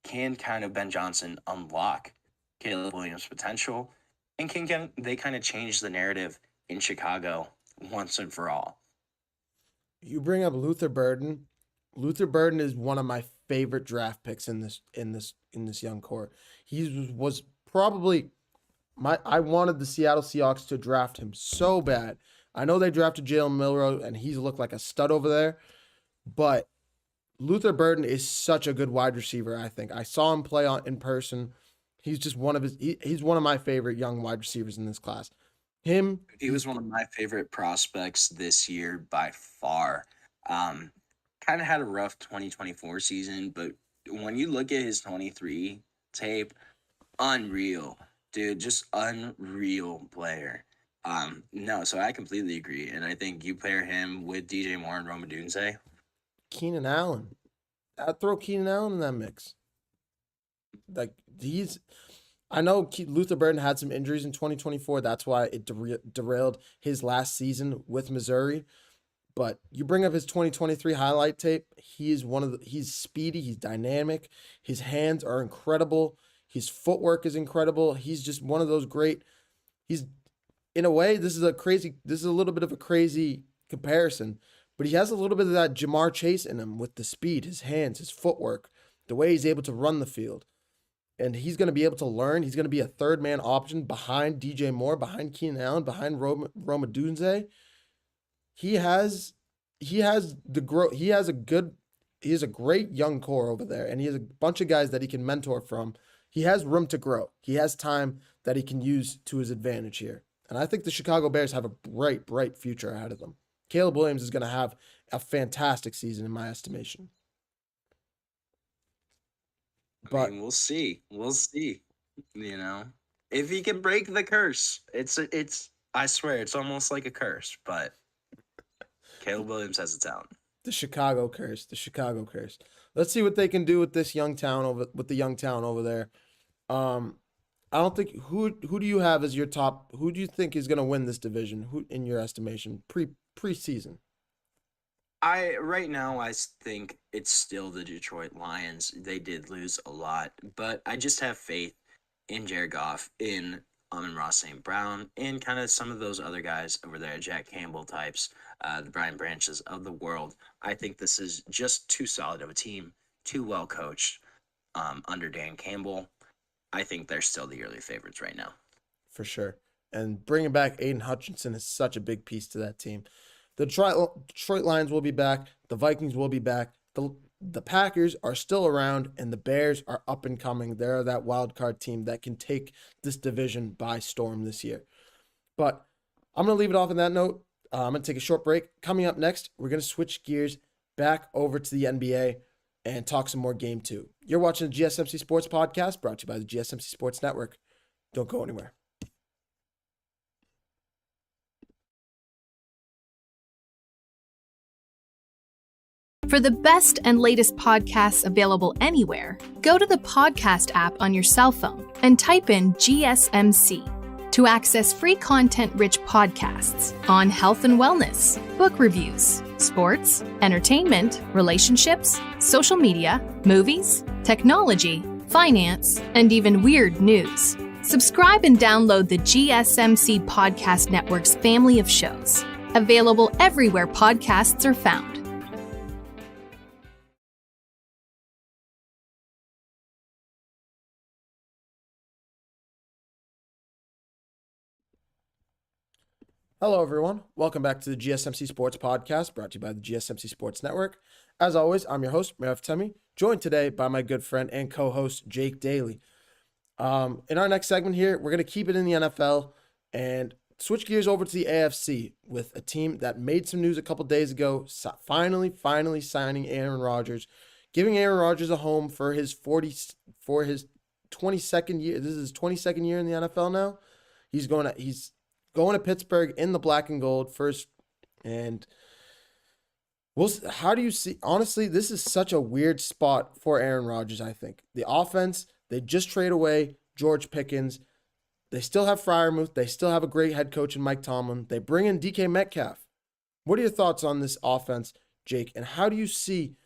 Can kind of Ben Johnson unlock Caleb Williams' potential? And can they kind of change the narrative in Chicago once and for all? You bring up Luther Burden. Luther Burden is one of my favorite draft picks in this young core. He was probably I wanted the Seattle Seahawks to draft him so bad. I know they drafted Jalen Milroe and he's looked like a stud over there, but Luther Burden is such a good wide receiver, I think. I saw him play in person. He's just he's one of my favorite young wide receivers in this class. He was one of my favorite prospects this year by far. Kind of had a rough 2024 season, but when you look at his 23 tape, unreal, dude, just unreal player. No, so I completely agree, and I think you pair him with DJ Moore and Rome Odunze. Keenan Allen. I'd throw Keenan Allen in that mix. Like I know Luther Burden had some injuries in 2024. That's why it derailed his last season with Missouri. But you bring up his 2023 highlight tape. He's speedy. He's dynamic. His hands are incredible. His footwork is incredible. He's just one of those great. In a way, this is a little bit of a crazy comparison, but he has a little bit of that Jamar Chase in him with the speed, his hands, his footwork, the way he's able to run the field. And he's going to be able to learn. He's going to be a third man option behind DJ Moore, behind Keenan Allen, behind Rome Odunze. He has the growth. He has a great young core over there, and he has a bunch of guys that he can mentor from. He has room to grow. He has time that he can use to his advantage here. And I think the Chicago Bears have a bright, bright future ahead of them. Caleb Williams is going to have a fantastic season in my estimation. But we'll see. We'll see. You know, if he can break the curse, it's. I swear, it's almost like a curse. But Caleb Williams has a talent. The Chicago curse. The Chicago curse. Let's see what they can do with this young town over there. I don't think who do you have as your top? Who do you think is going to win this division? Who, in your estimation, preseason? Right now I think it's still the Detroit Lions. They did lose a lot, but I just have faith in Jared Goff, in Amon-Ra St. Brown, and kind of some of those other guys over there, Jack Campbell types, the Brian Branches of the world. I think this is just too solid of a team, too well coached under Dan Campbell. I think they're still the early favorites right now. For sure. And bringing back Aiden Hutchinson is such a big piece to that team. The Detroit Lions will be back. The Vikings will be back. The Packers are still around, and the Bears are up and coming. They're that wild card team that can take this division by storm this year. But I'm going to leave it off on that note. I'm going to take a short break. Coming up next, we're going to switch gears back over to the NBA and talk some more Game 2. You're watching the GSMC Sports Podcast, brought to you by the GSMC Sports Network. Don't go anywhere. For the best and latest podcasts available anywhere, go to the podcast app on your cell phone and type in GSMC to access free content-rich podcasts on health and wellness, book reviews, sports, entertainment, relationships, social media, movies, technology, finance, and even weird news. Subscribe and download the GSMC Podcast Network's family of shows, available everywhere podcasts are found. Hello, everyone. Welcome back to the GSMC Sports Podcast, brought to you by the GSMC Sports Network. As always, I'm your host, Merav Temi, joined today by my good friend and co-host, Jake Daly. In our next segment here, we're going to keep it in the NFL and switch gears over to the AFC with a team that made some news a couple days ago, finally signing Aaron Rodgers, giving Aaron Rodgers a home for his 22nd year. This is his 22nd year in the NFL now. He's going to Pittsburgh in the black and gold first. And how do you see? Honestly, this is such a weird spot for Aaron Rodgers, I think. The offense, they just trade away George Pickens. They still have Freiermuth. They still have a great head coach in Mike Tomlin. They bring in DK Metcalf. What are your thoughts on this offense, Jake? And how do you see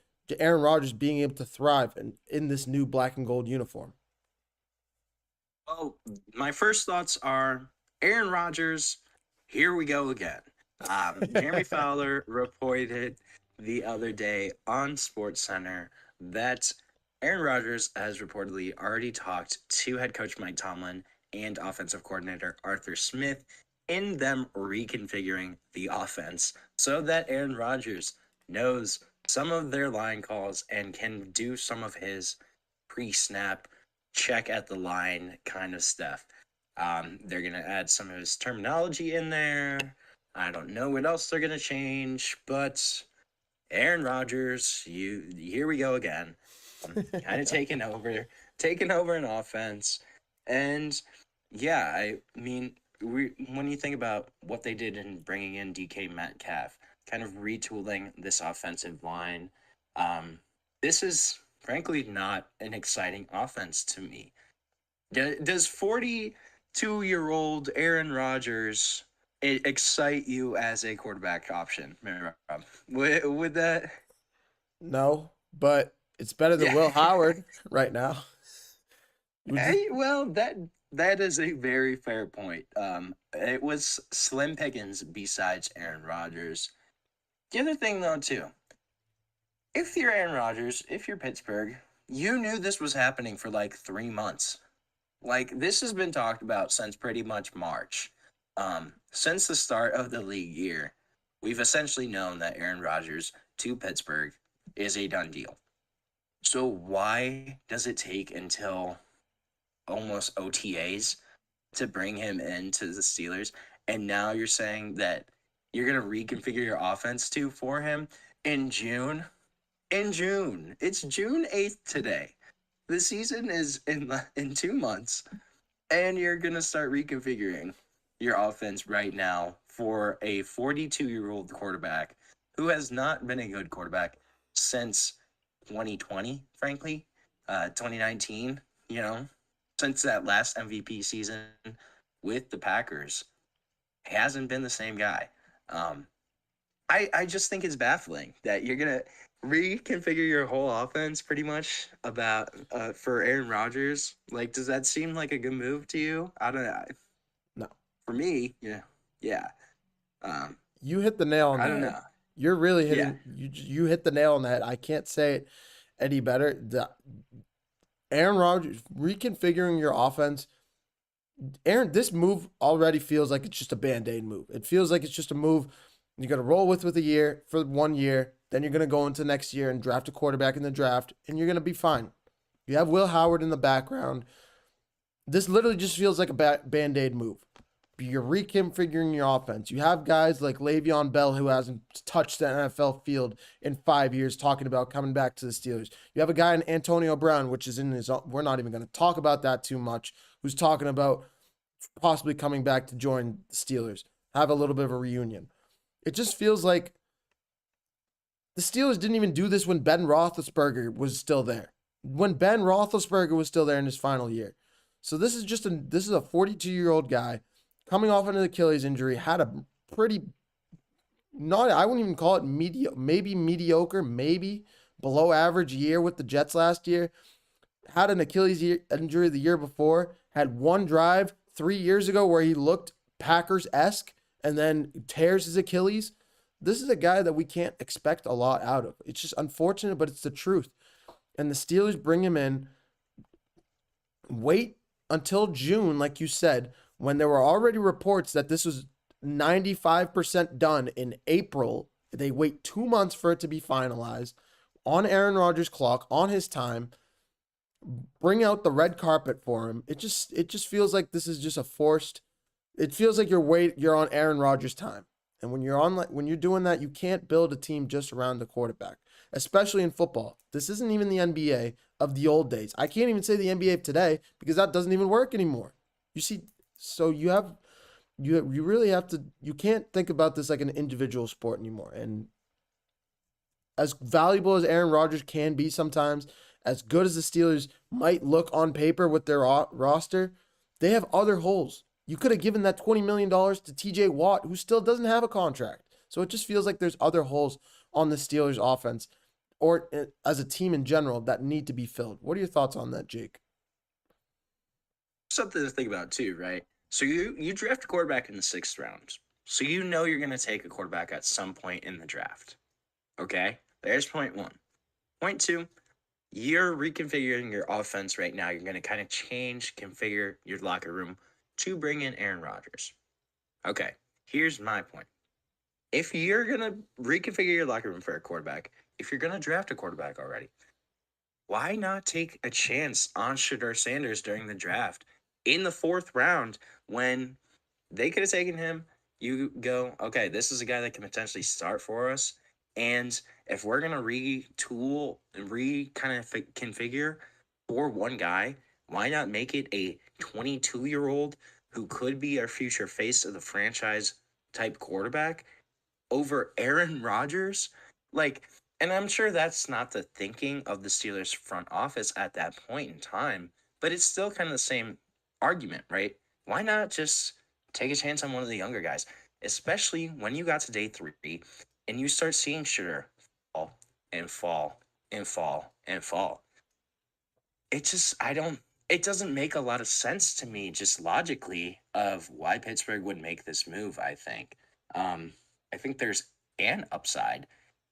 Aaron Rodgers being able to thrive in this new black and gold uniform? Well, my first thoughts are Aaron Rodgers, here we go again. Jeremy Fowler reported the other day on SportsCenter that Aaron Rodgers has reportedly already talked to head coach Mike Tomlin and offensive coordinator Arthur Smith in them reconfiguring the offense so that Aaron Rodgers knows some of their line calls and can do some of his pre-snap check at the line kind of stuff. They're going to add some of his terminology in there. I don't know what else they're going to change, but Aaron Rodgers, here we go again. Kind of taking over an offense. And yeah, I mean, when you think about what they did in bringing in DK Metcalf, kind of retooling this offensive line, this is frankly not an exciting offense to me. Does 42-year-old Aaron Rodgers excite you as a quarterback option, Rob? Would that? No, but it's better than Will Howard right now. Well, that is a very fair point. It was slim pickings besides Aaron Rodgers. The other thing, though, too, if you're Aaron Rodgers, if you're Pittsburgh, you knew this was happening for like 3 months. Like, this has been talked about since pretty much March. Since the start of the league year, we've essentially known that Aaron Rodgers to Pittsburgh is a done deal. So why does it take until almost OTAs to bring him into the Steelers? And now you're saying that you're going to reconfigure your offense for him in June? In June. It's June 8th today. The season is in 2 months. And you're going to start reconfiguring your offense right now for a 42-year-old quarterback who has not been a good quarterback since 2020, frankly. 2019, since that last MVP season with the Packers. He hasn't been the same guy. I just think it's baffling that you're going to reconfigure your whole offense pretty much for Aaron Rodgers. Like, does that seem like a good move to you? I don't know. No. For me, yeah. You hit the nail on the head. I don't know. You're really hitting. Yeah. You hit the nail on the head. I can't say it any better. Aaron Rodgers reconfiguring your offense. This move already feels like it's just a Band-Aid move. It feels like it's just a move you're going to roll with a year for 1 year. Then you're going to go into next year and draft a quarterback in the draft, and you're going to be fine. You have Will Howard in the background. This literally just feels like a Band-Aid move. You're reconfiguring your offense. You have guys like Le'Veon Bell who hasn't touched the NFL field in 5 years talking about coming back to the Steelers. You have a guy in Antonio Brown, which is in his own, we're not even going to talk about that too much, who's talking about possibly coming back to join the Steelers, have a little bit of a reunion. It just feels like the Steelers didn't even do this when Ben Roethlisberger was still there. When Ben Roethlisberger was still there in his final year. So this is a 42-year-old guy coming off an Achilles injury, had a pretty, I wouldn't even call it mediocre, maybe below average year with the Jets last year. Had an Achilles injury the year before, had one drive 3 years ago where he looked Packers-esque and then tears his Achilles. This is a guy that we can't expect a lot out of. It's just unfortunate, but it's the truth. And the Steelers bring him in, wait until June, like you said, when there were already reports that this was 95% done in April. They wait 2 months for it to be finalized on Aaron Rodgers' clock, on his time. Bring out the red carpet for him. It just feels like this is just a forced. It feels like you're on Aaron Rodgers' time. And when you're doing that, you can't build a team just around the quarterback, especially in football. This isn't even the NBA of the old days. I can't even say the NBA of today because that doesn't even work anymore. You see, so you really have to, you can't think about this like an individual sport anymore. And as valuable as Aaron Rodgers can be sometimes, as good as the Steelers might look on paper with their roster, they have other holes. You could have given that $20 million to TJ Watt, who still doesn't have a contract. So it just feels like there's other holes on the Steelers offense or as a team in general that need to be filled. What are your thoughts on that, Jake? Something to think about too, right? So you draft a quarterback in the 6th round. So you know you're going to take a quarterback at some point in the draft. Okay? There's point 1. Point 2, you're reconfiguring your offense right now. You're going to kind of configure your locker room to bring in Aaron Rodgers. Okay, here's my point. If you're going to reconfigure your locker room for a quarterback, if you're going to draft a quarterback already, why not take a chance on Shedeur Sanders during the draft in the 4th round when they could have taken him? You go, okay, this is a guy that can potentially start for us. And if we're going to retool and configure for one guy, why not make it a 22-year-old who could be our future face of the franchise type quarterback over Aaron Rodgers? Like, and I'm sure that's not the thinking of the Steelers front office at that point in time, but it's still kind of the same argument, right? Why not just take a chance on one of the younger guys, especially when you got to day 3 and you start seeing Shedeur fall and fall and fall and fall. It doesn't make a lot of sense to me just logically of why Pittsburgh would make this move, I think. I think there's an upside,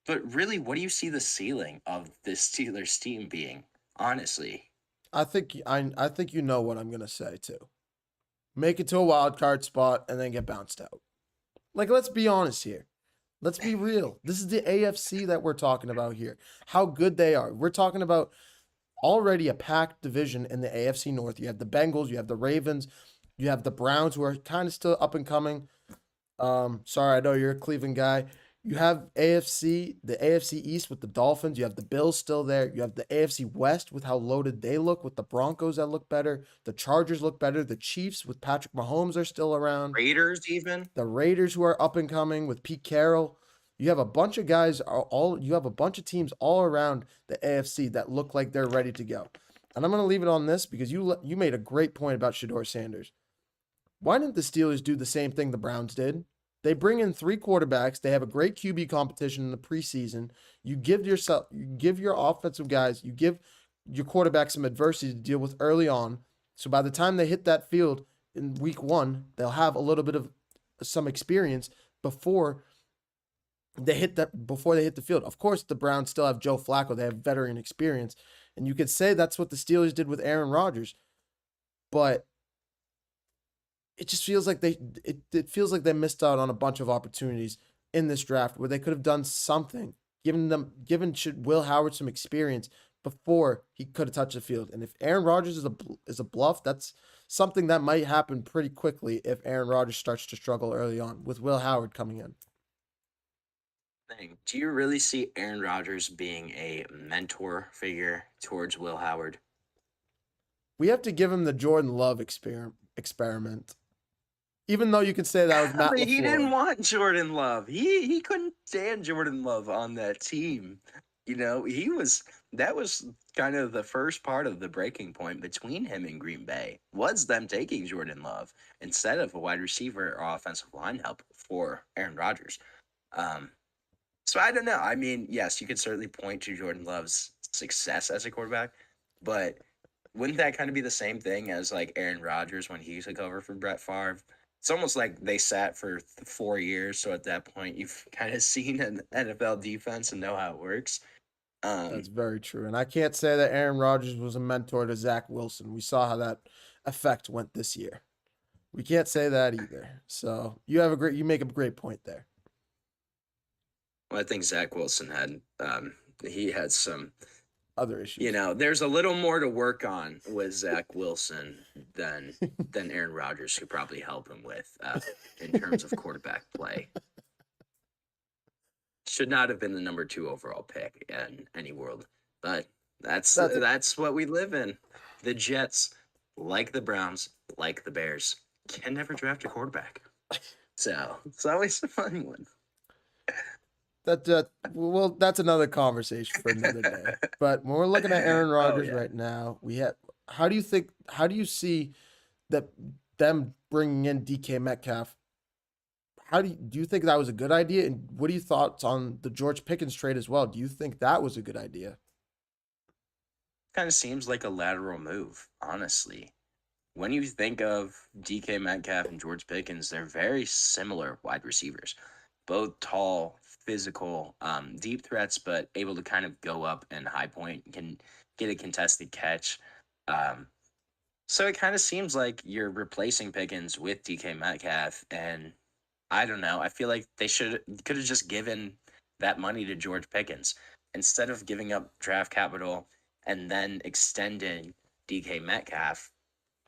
but really, what do you see the ceiling of this Steelers team being, honestly? I think you know what I'm gonna say too. Make it to a wild card spot and then get bounced out. Like, let's be honest here. Let's be real. This is the AFC that we're talking about here. How good they are. We're talking about already a packed division in the AFC North. You have the Bengals, you have the Ravens, you have the Browns, who are kind of still up and coming. Sorry, I know you're a Cleveland guy. You have the AFC East with the Dolphins. You have the Bills still there. You have the AFC West with how loaded they look, with the Broncos that look better. The Chargers look better. The Chiefs with Patrick Mahomes are still around. Raiders even. The Raiders, who are up and coming with Pete Carroll. You have a bunch of guys, you have a bunch of teams all around the AFC that look like they're ready to go. And I'm going to leave it on this because you made a great point about Shedeur Sanders. Why didn't the Steelers do the same thing the Browns did? They bring in 3 quarterbacks. They have a great QB competition in the preseason. You give your offensive guys, you give your quarterback some adversity to deal with early on. So by the time they hit that field in week 1, they'll have a little bit of some experience before they hit the field. Of course, the Browns still have Joe Flacco. They have veteran experience. And you could say that's what the Steelers did with Aaron Rodgers. But it just feels like it feels like they missed out on a bunch of opportunities in this draft where they could have done something, given Will Howard some experience before he could have touched the field. And if Aaron Rodgers is a bluff, that's something that might happen pretty quickly if Aaron Rodgers starts to struggle early on with Will Howard coming in. Do you really see Aaron Rodgers being a mentor figure towards Will Howard? We have to give him the Jordan Love experiment. Even though you could say that was Matt LaFleur. He didn't want Jordan Love. He couldn't stand Jordan Love on that team. You know, that was kind of the first part of the breaking point between him and Green Bay, was them taking Jordan Love instead of a wide receiver or offensive line help for Aaron Rodgers. So I don't know. I mean, yes, you could certainly point to Jordan Love's success as a quarterback, but wouldn't that kind of be the same thing as like Aaron Rodgers when he took over for Brett Favre? It's almost like they sat for 4 years, so at that point you've kind of seen an NFL defense and know how it works. That's very true. And I can't say that Aaron Rodgers was a mentor to Zach Wilson. We saw how that effect went this year. We can't say that either. So you make a great point there. Well, I think Zach Wilson he had some, Other issues. there's a little more to work on with Zach Wilson than Aaron Rodgers could probably help him with in terms of quarterback play. Should not have been the number 2 overall pick in any world, but that's what we live in. The Jets, like the Browns, like the Bears, can never draft a quarterback. So it's always a fun one. Well, that's another conversation for another day. But when we're looking at Aaron Rodgers yeah. right now, how do you see that them bringing in DK Metcalf? Do you think that was a good idea? And what are your thoughts on the George Pickens trade as well? Do you think that was a good idea? Kind of seems like a lateral move, honestly. When you think of DK Metcalf and George Pickens, they're very similar wide receivers. Both tall, physical, deep threats, but able to kind of go up and high point, can get a contested catch. So it kind of seems like you're replacing Pickens with DK Metcalf, and I don't know. I feel like they could have just given that money to George Pickens instead of giving up draft capital and then extending DK Metcalf.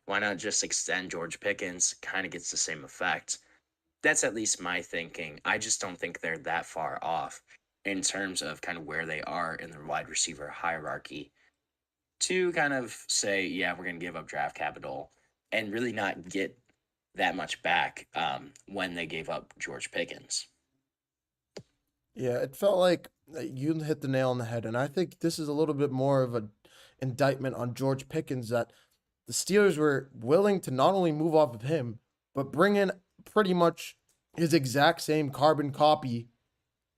Why not just extend George Pickens? Kind of gets the same effect. That's at least my thinking. I just don't think they're that far off in terms of kind of where they are in their wide receiver hierarchy to kind of say, yeah, we're going to give up draft capital and really not get that much back when they gave up George Pickens. Yeah, it felt like you hit the nail on the head. And I think this is a little bit more of an indictment on George Pickens, that the Steelers were willing to not only move off of him, but bring in pretty much his exact same carbon copy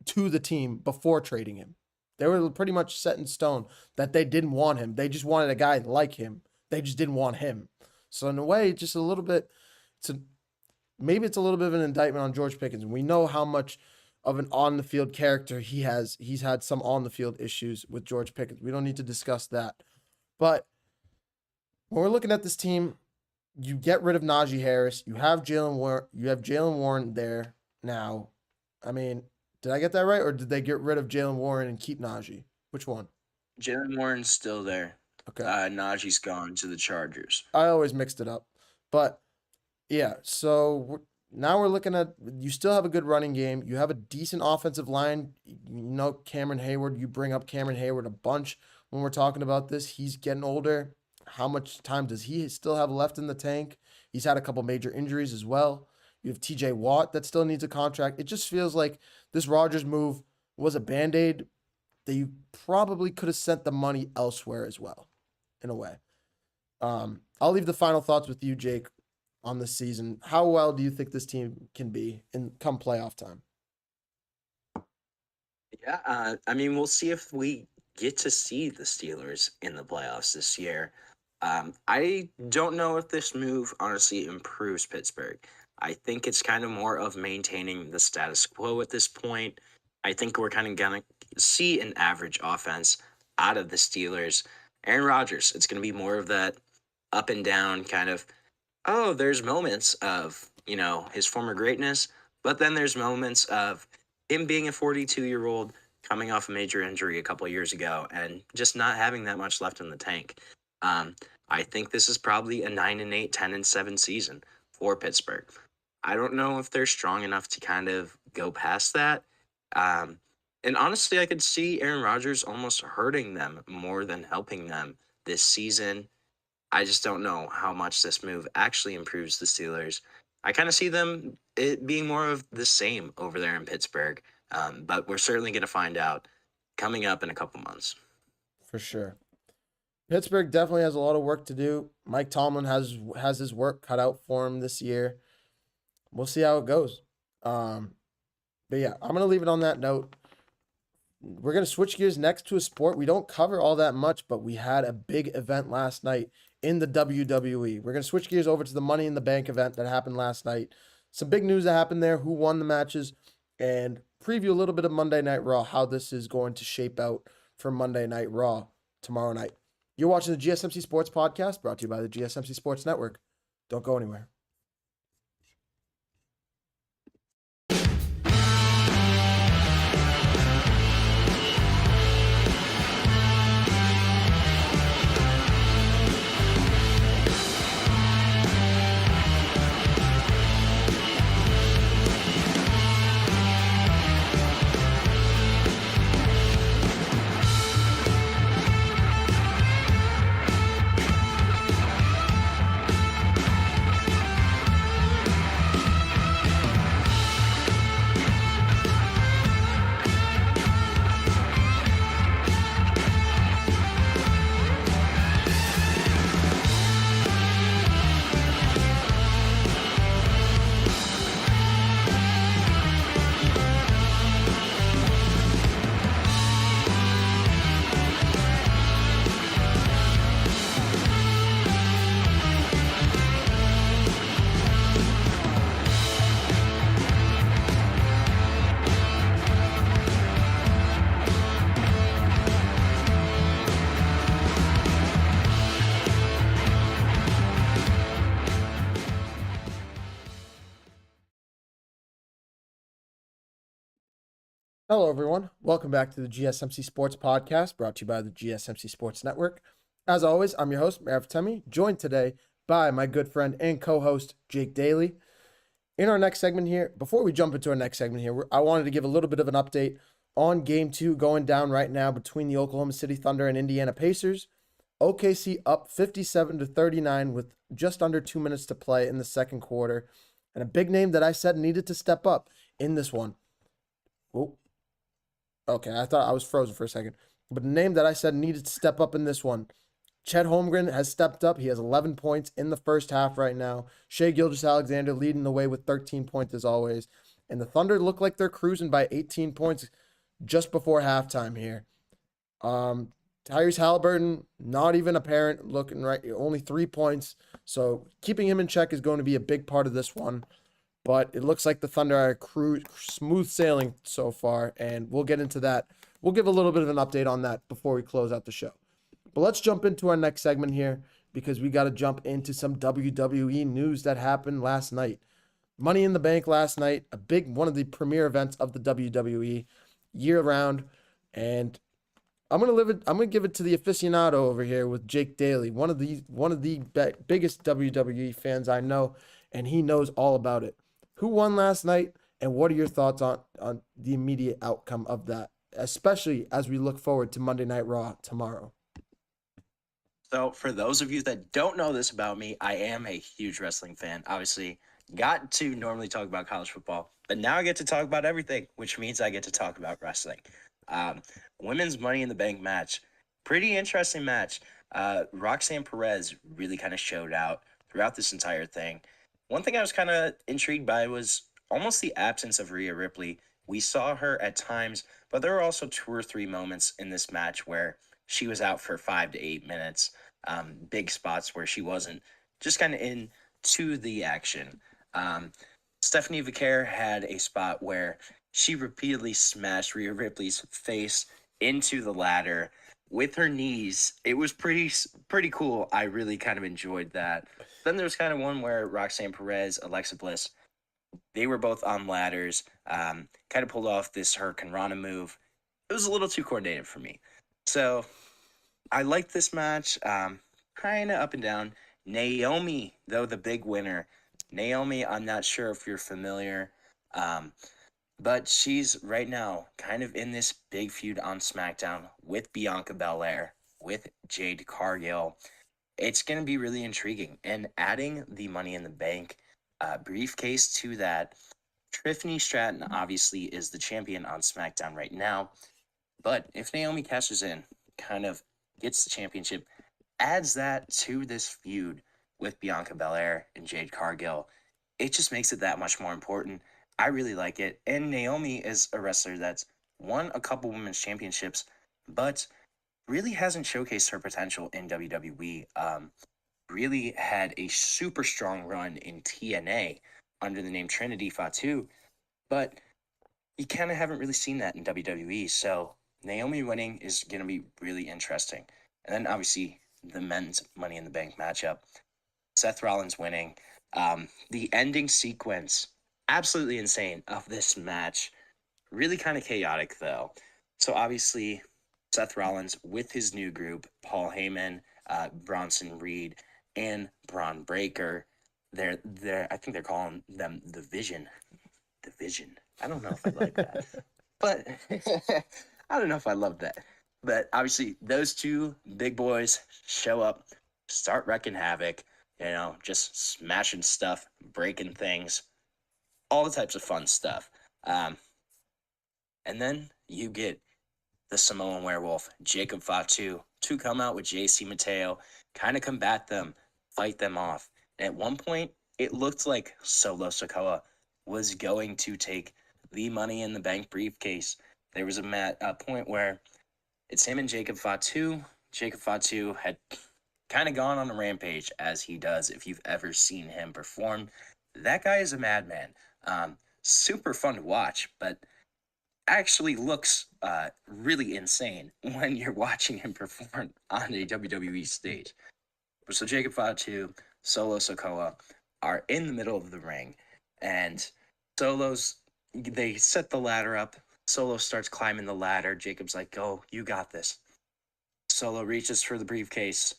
to the team before trading him. They were pretty much set in stone that they didn't want him. They just wanted a guy like him. They just didn't want him. So in a way, just a little bit, maybe it's a little bit of an indictment on George Pickens. We know how much of an on-the-field character he has. He's had some on-the-field issues with George Pickens. We don't need to discuss that. But when we're looking at this team, you get rid of Najee Harris. You have Jalen Warren there now. I mean, did I get that right, or did they get rid of Jalen Warren and keep Najee? Which one? Jalen Warren's still there. Okay. Najee's gone to the Chargers. I always mixed it up. But, yeah, so now we're looking at, you still have a good running game. You have a decent offensive line. Cameron Hayward, you bring up Cameron Hayward a bunch when we're talking about this. He's getting older. How much time does he still have left in the tank? He's had a couple major injuries as well. You have TJ Watt that still needs a contract. It just feels like this Rodgers move was a Band-Aid that you probably could have sent the money elsewhere as well, in a way. I'll leave the final thoughts with you, Jake, on this season. How well do you think this team can be come playoff time? Yeah, I mean, we'll see if we get to see the Steelers in the playoffs this year. I don't know if this move honestly improves Pittsburgh. I think it's kind of more of maintaining the status quo at this point. I think we're kind of going to see an average offense out of the Steelers. Aaron Rodgers, it's going to be more of that up and down kind of, there's moments of, his former greatness, but then there's moments of him being a 42-year-old coming off a major injury a couple of years ago and just not having that much left in the tank. I think this is probably a 9-8, 10-7 season for Pittsburgh. I don't know if they're strong enough to kind of go past that. And honestly, I could see Aaron Rodgers almost hurting them more than helping them this season. I just don't know how much this move actually improves the Steelers. I kind of see it being more of the same over there in Pittsburgh. But we're certainly going to find out coming up in a couple months. For sure. Pittsburgh definitely has a lot of work to do. Mike Tomlin has his work cut out for him this year. We'll see how it goes. But yeah, I'm going to leave it on that note. We're going to switch gears next to a sport we don't cover all that much, but we had a big event last night in the WWE. We're going to switch gears over to the Money in the Bank event that happened last night. Some big news that happened there, who won the matches, and preview a little bit of Monday Night Raw, how this is going to shape out for Monday Night Raw tomorrow night. You're watching the GSMC Sports Podcast, brought to you by the GSMC Sports Network. Don't go anywhere. Hello, everyone. Welcome back to the GSMC Sports Podcast, brought to you by the GSMC Sports Network. As always, I'm your host, Marav Temi, joined today by my good friend and co-host, Jake Daly. In our next segment here, before we jump into our next segment here, I wanted to give a little bit of an update on Game 2 going down right now between the Oklahoma City Thunder and Indiana Pacers. OKC up 57-39 with just under 2 minutes to play in the second quarter. And a big name that I said needed to step up in this one. Oh, okay, I thought I was frozen for a second. But the name that I said needed to step up in this one, Chet Holmgren has stepped up. He has 11 points in the first half right now. Shai Gilgeous-Alexander leading the way with 13 points as always. And the Thunder look like they're cruising by 18 points just before halftime here. Tyrese Halliburton, not even apparent, looking right, only 3 points. So keeping him in check is going to be a big part of this one. But it looks like the Thunder are smooth sailing so far, and we'll get into that. We'll give a little bit of an update on that before we close out the show. But let's jump into our next segment here because we got to jump into some WWE news that happened last night. Money in the Bank last night, one of the premier events of the WWE year round, and I'm gonna give it to the aficionado over here with Jake Daly, one of the biggest WWE fans I know, and he knows all about it. Who won last night, and what are your thoughts on the immediate outcome of that, especially as we look forward to Monday Night Raw tomorrow? So for those of you that don't know this about me, I am a huge wrestling fan. Obviously, got to normally talk about college football, but now I get to talk about everything, which means I get to talk about wrestling. Women's Money in the Bank match, pretty interesting match. Roxanne Perez really kind of showed out throughout this entire thing. One thing I was kind of intrigued by was almost the absence of Rhea Ripley. We saw her at times, but there were also 2 or 3 moments in this match where she was out for 5 to 8 minutes. Big spots where she wasn't, just kind of into the action. Stephanie Vicaire had a spot where she repeatedly smashed Rhea Ripley's face into the ladder with her knees. It was pretty cool. I really kind of enjoyed that. Then there was kind of one where Roxanne Perez, Alexa Bliss, they were both on ladders, kind of pulled off this Hurricane Rana move. It was a little too coordinated for me. So I liked this match, kind of up and down. Naomi, though, the big winner. Naomi, I'm not sure if you're familiar, but she's right now kind of in this big feud on SmackDown with Bianca Belair, with Jade Cargill. It's going to be really intriguing. And adding the Money in the Bank briefcase to that, Tiffany Stratton obviously is the champion on SmackDown right now. But if Naomi cashes in, kind of gets the championship, adds that to this feud with Bianca Belair and Jade Cargill, it just makes it that much more important. I really like it. And Naomi is a wrestler that's won a couple women's championships, but really hasn't showcased her potential in WWE. Really had a super strong run in TNA under the name Trinity Fatu, but you kind of haven't really seen that in WWE. So Naomi winning is going to be really interesting. And then obviously the men's Money in the Bank matchup, Seth Rollins winning. The ending sequence, absolutely insane, of this match. Really kind of chaotic though. So obviously Seth Rollins with his new group, Paul Heyman, Bronson Reed, and Braun Breaker. They're I think they're calling them the Vision. The Vision. I don't know if I like that. But I don't know if I love that. But obviously those two big boys show up, start wrecking havoc, just smashing stuff, breaking things, all the types of fun stuff. And then you get the Samoan werewolf, Jacob Fatu, to come out with JC Mateo, kind of combat them, fight them off. And at one point, it looked like Solo Sikoa was going to take the Money in the Bank briefcase. There was a point where it's him and Jacob Fatu. Jacob Fatu had kind of gone on a rampage, as he does if you've ever seen him perform. That guy is a madman. Super fun to watch, but actually looks really insane when you're watching him perform on a WWE stage. So Jacob Fatu, Solo Sikoa are in the middle of the ring, and they set the ladder up Solo starts climbing the ladder. Jacob's like, "Go, you got this." Solo reaches for the briefcase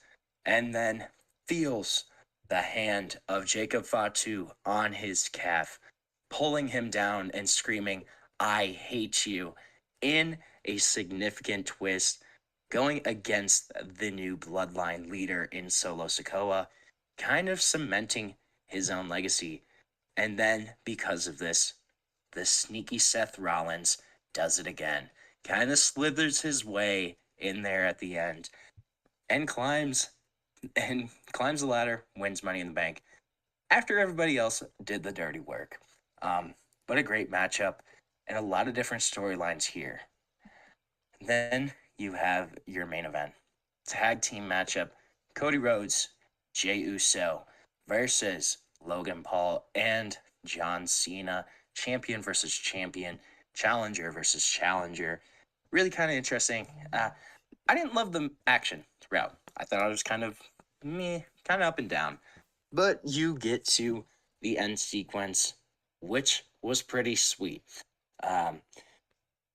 and then feels the hand of Jacob Fatu on his calf, pulling him down and screaming, "I hate you," in a significant twist, going against the new bloodline leader in Solo Sikoa, kind of cementing his own legacy. And then, because of this, the sneaky Seth Rollins does it again, kind of slithers his way in there at the end and climbs the ladder, wins Money in the Bank after everybody else did the dirty work. But a great matchup and a lot of different storylines here. Then you have your main event, tag team matchup: Cody Rhodes, Jey Uso versus Logan Paul and John Cena, champion versus champion, challenger versus challenger. Really kind of interesting. I didn't love the action throughout. I thought it was kind of meh, kind of up and down. But you get to the end sequence, which was pretty sweet.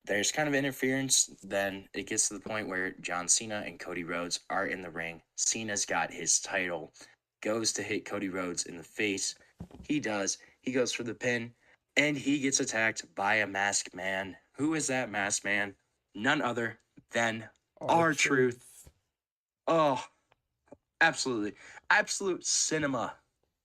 There's kind of interference. Then it gets to the point where John Cena and Cody Rhodes are in the ring. Cena's got his title, goes to hit Cody Rhodes in the face. He does. He goes for the pin, and he gets attacked by a masked man. Who is that masked man? None other than R-Truth. Oh, absolutely. Absolute cinema.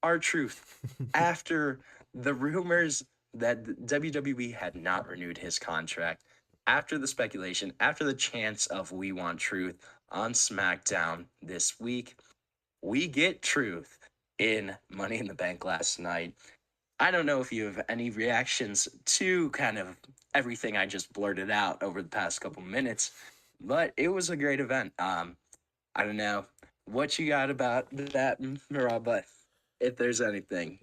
R-Truth. After the rumors that WWE had not renewed his contract, after the speculation, after the chance of We Want Truth on SmackDown this week, we get Truth in Money in the Bank last night. I don't know if you have any reactions to kind of everything I just blurted out over the past couple minutes, but it was a great event. I don't know what you got about that, Mira, but if there's anything,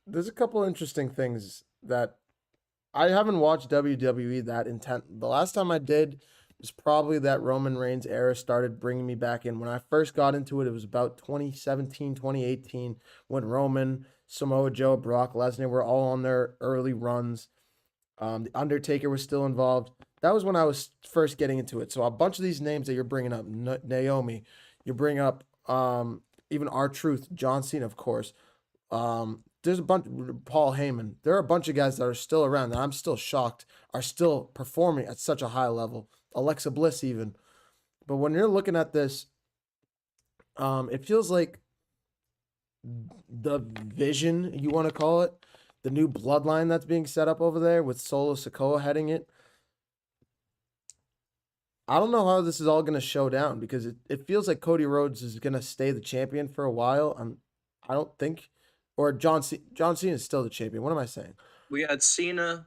There's a couple interesting things that I haven't watched WWE that intent. The last time I did was probably that Roman Reigns era started bringing me back in. When I first got into it, it was about 2017, 2018, when Roman, Samoa Joe, Brock Lesnar were all on their early runs. The Undertaker was still involved. That was when I was first getting into it. So a bunch of these names that you're bringing up, Naomi, you bring up even R-Truth, John Cena, of course. There's a bunch, Paul Heyman. There are a bunch of guys that are still around that I'm still shocked are still performing at such a high level. Alexa Bliss even. But when you're looking at this, it feels like the vision, you want to call it, the new bloodline that's being set up over there with Solo Sikoa heading it. I don't know how this is all going to show down because it feels like Cody Rhodes is going to stay the champion for a while. I don't think, or John Cena is still the champion. What am I saying? We got Cena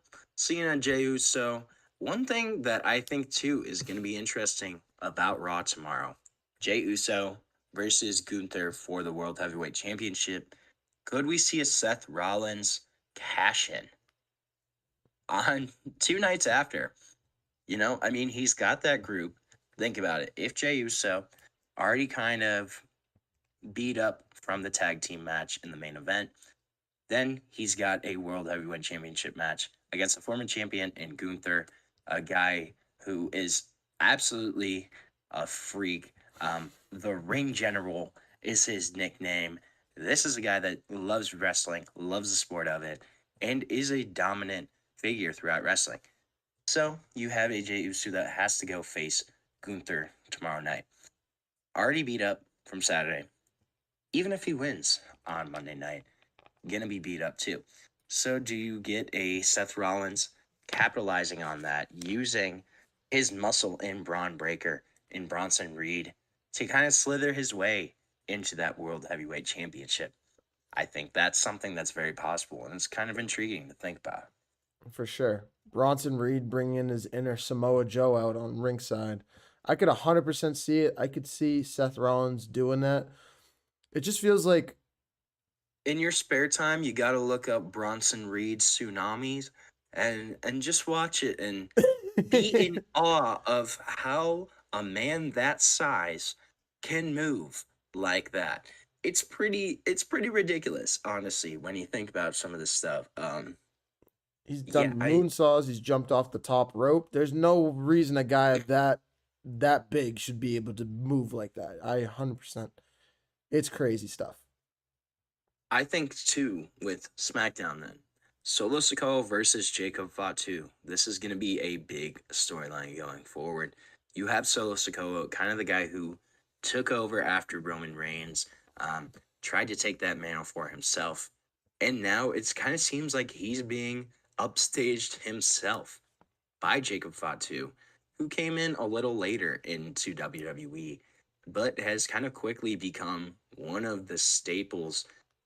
and Jey Uso. One thing that I think, too, is going to be interesting about Raw tomorrow: Jey Uso versus Gunther for the World Heavyweight Championship. Could we see a Seth Rollins cash-in on 2 nights after? He's got that group. Think about it. If Jey Uso already kind of beat up from the tag team match in the main event, then he's got a World Heavyweight Championship match against a former champion in Gunther, a guy who is absolutely a freak. The Ring General is his nickname. This is a guy that loves wrestling, loves the sport of it, and is a dominant figure throughout wrestling. So you have AJ Uso that has to go face Gunther tomorrow night. Already beat up from Saturday. Even if he wins on Monday night, gonna be beat up too. So do you get a Seth Rollins capitalizing on that, using his muscle in Braun Breaker, in Bronson Reed, to kind of slither his way into that World Heavyweight Championship? I think that's something that's very possible, and it's kind of intriguing to think about. For sure. Bronson Reed bringing in his inner Samoa Joe out on ringside. I could 100% see it. I could see Seth Rollins doing that. It just feels like In your spare time, you got to look up Bronson Reed's Tsunamis and just watch it and be in awe of how a man that size can move like that. It's pretty ridiculous, honestly, when you think about some of this stuff. He's Yeah, done moonsaws. He's jumped off the top rope. There's no reason a guy that big should be able to move like that. 100%. It's crazy stuff. I think too with SmackDown then. Solo Sikoa versus Jacob Fatu. This is going to be a big storyline going forward. You have Solo Sikoa, kind of the guy who took over after Roman Reigns, um, tried to take that mantle for himself, and now it's kind of seems like he's being upstaged himself by Jacob Fatu, who came in a little later into WWE, but has kind of quickly become one of the staples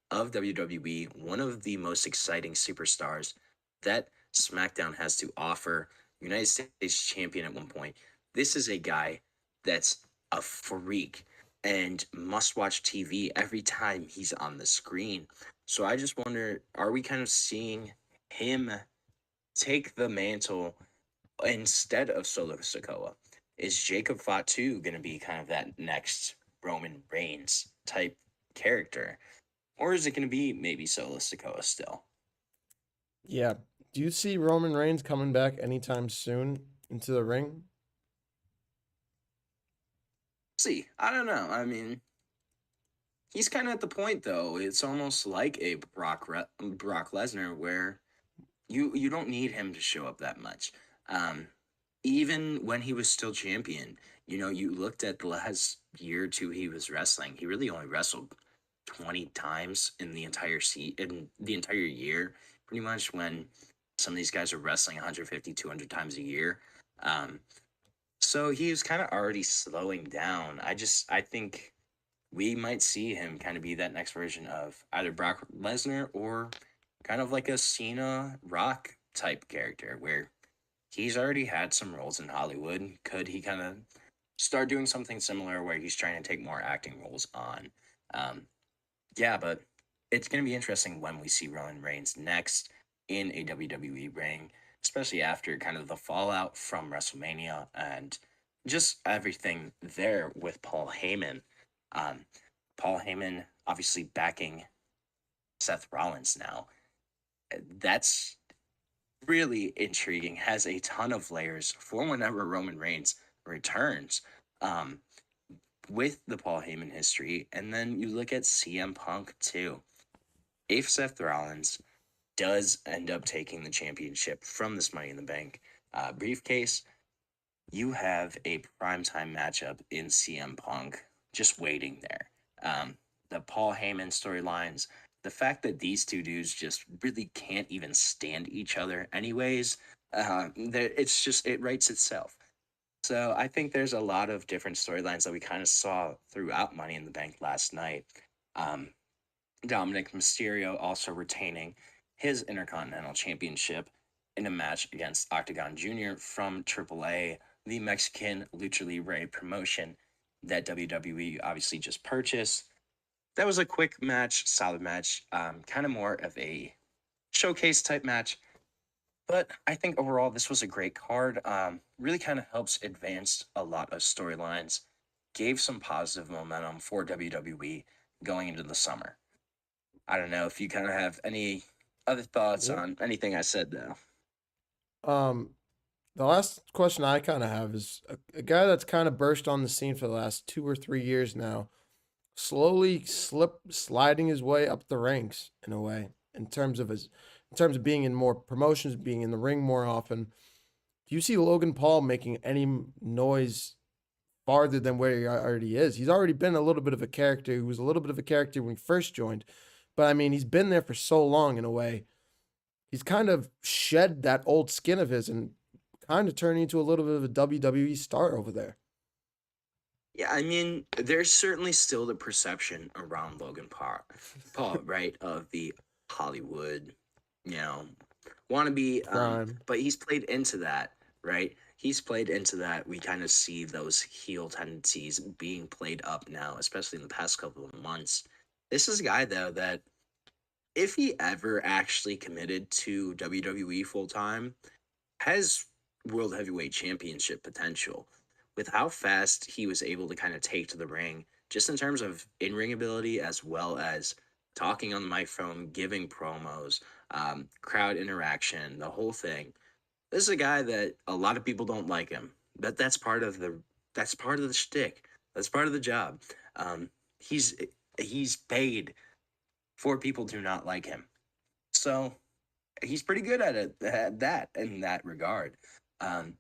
of WWE, one of the most exciting superstars that SmackDown has to offer. United States champion at one point. This is a guy that's a freak and must watch TV every time he's on the screen. So I just wonder, are we kind of seeing him take the mantle instead of Solo Sikoa? Is Jacob Fatu going to be kind of that next Roman Reigns type character? Or is it going to be maybe Solo Sikoa still? Yeah. Do you see Roman Reigns coming back anytime soon into the ring? See, I don't know. I mean, he's kind of at the point though. It's almost like a Brock Lesnar where you don't need him to show up that much. Even when he was still champion, you looked at the last year or two he was wrestling. He really only wrestled 20 times in the entire year, pretty much, when some of these guys are wrestling 150, 200 times a year. So he was kind of already slowing down. I think we might see him kind of be that next version of either Brock Lesnar or kind of like a Cena Rock type character where he's already had some roles in Hollywood. Could he kind of start doing something similar where he's trying to take more acting roles on? Yeah, but it's going to be interesting when we see Roman Reigns next in a WWE ring, especially after kind of the fallout from WrestleMania and just everything there with Paul Heyman. Paul Heyman obviously backing Seth Rollins now. That's really intriguing, has a ton of layers for whenever Roman Reigns returns. With the Paul Heyman history, and then you look at CM Punk too. If Seth Rollins does end up taking the championship from this Money in the Bank briefcase, you have a primetime matchup in CM Punk just waiting there. The Paul Heyman storylines, the fact that these two dudes just really can't even stand each other anyways, it writes itself. So I think there's a lot of different storylines that we kind of saw throughout Money in the Bank last night. Dominic Mysterio also retaining his Intercontinental Championship in a match against Octagon Jr. from AAA, the Mexican Lucha Libre promotion that WWE obviously just purchased. That was a quick match, solid match, kind of more of a showcase type match. But I think overall this was a great card. Really kind of helps advance a lot of storylines, gave some positive momentum for WWE going into the summer. I don't know if you kind of have any other thoughts on anything I said though. The last question I kind of have is a guy that's kind of burst on the scene for the last 2 or 3 years now, slowly sliding his way up the ranks in a way in terms of being in more promotions, being in the ring more often. Do you see Logan Paul making any noise farther than where he already is? He's already been a little bit of a character. He was a little bit of a character when he first joined, but I mean, he's been there for so long in a way. He's kind of shed that old skin of his and kind of turned into a little bit of a WWE star over there. Yeah, I mean, there's certainly still the perception around Logan Paul, right, of the Hollywood, wannabe, but he's played into that, right? He's played into that. We kind of see those heel tendencies being played up now, especially in the past couple of months. This is a guy, though, that if he ever actually committed to WWE full-time, has World Heavyweight Championship potential. With how fast he was able to kind of take to the ring, just in terms of in-ring ability as well as talking on the microphone, giving promos, crowd interaction, the whole thing. This is a guy that a lot of people don't like him, but that's part of the shtick. That's part of the job. Um, he's paid for people to not like him, so he's pretty good at it at that in that regard. Um,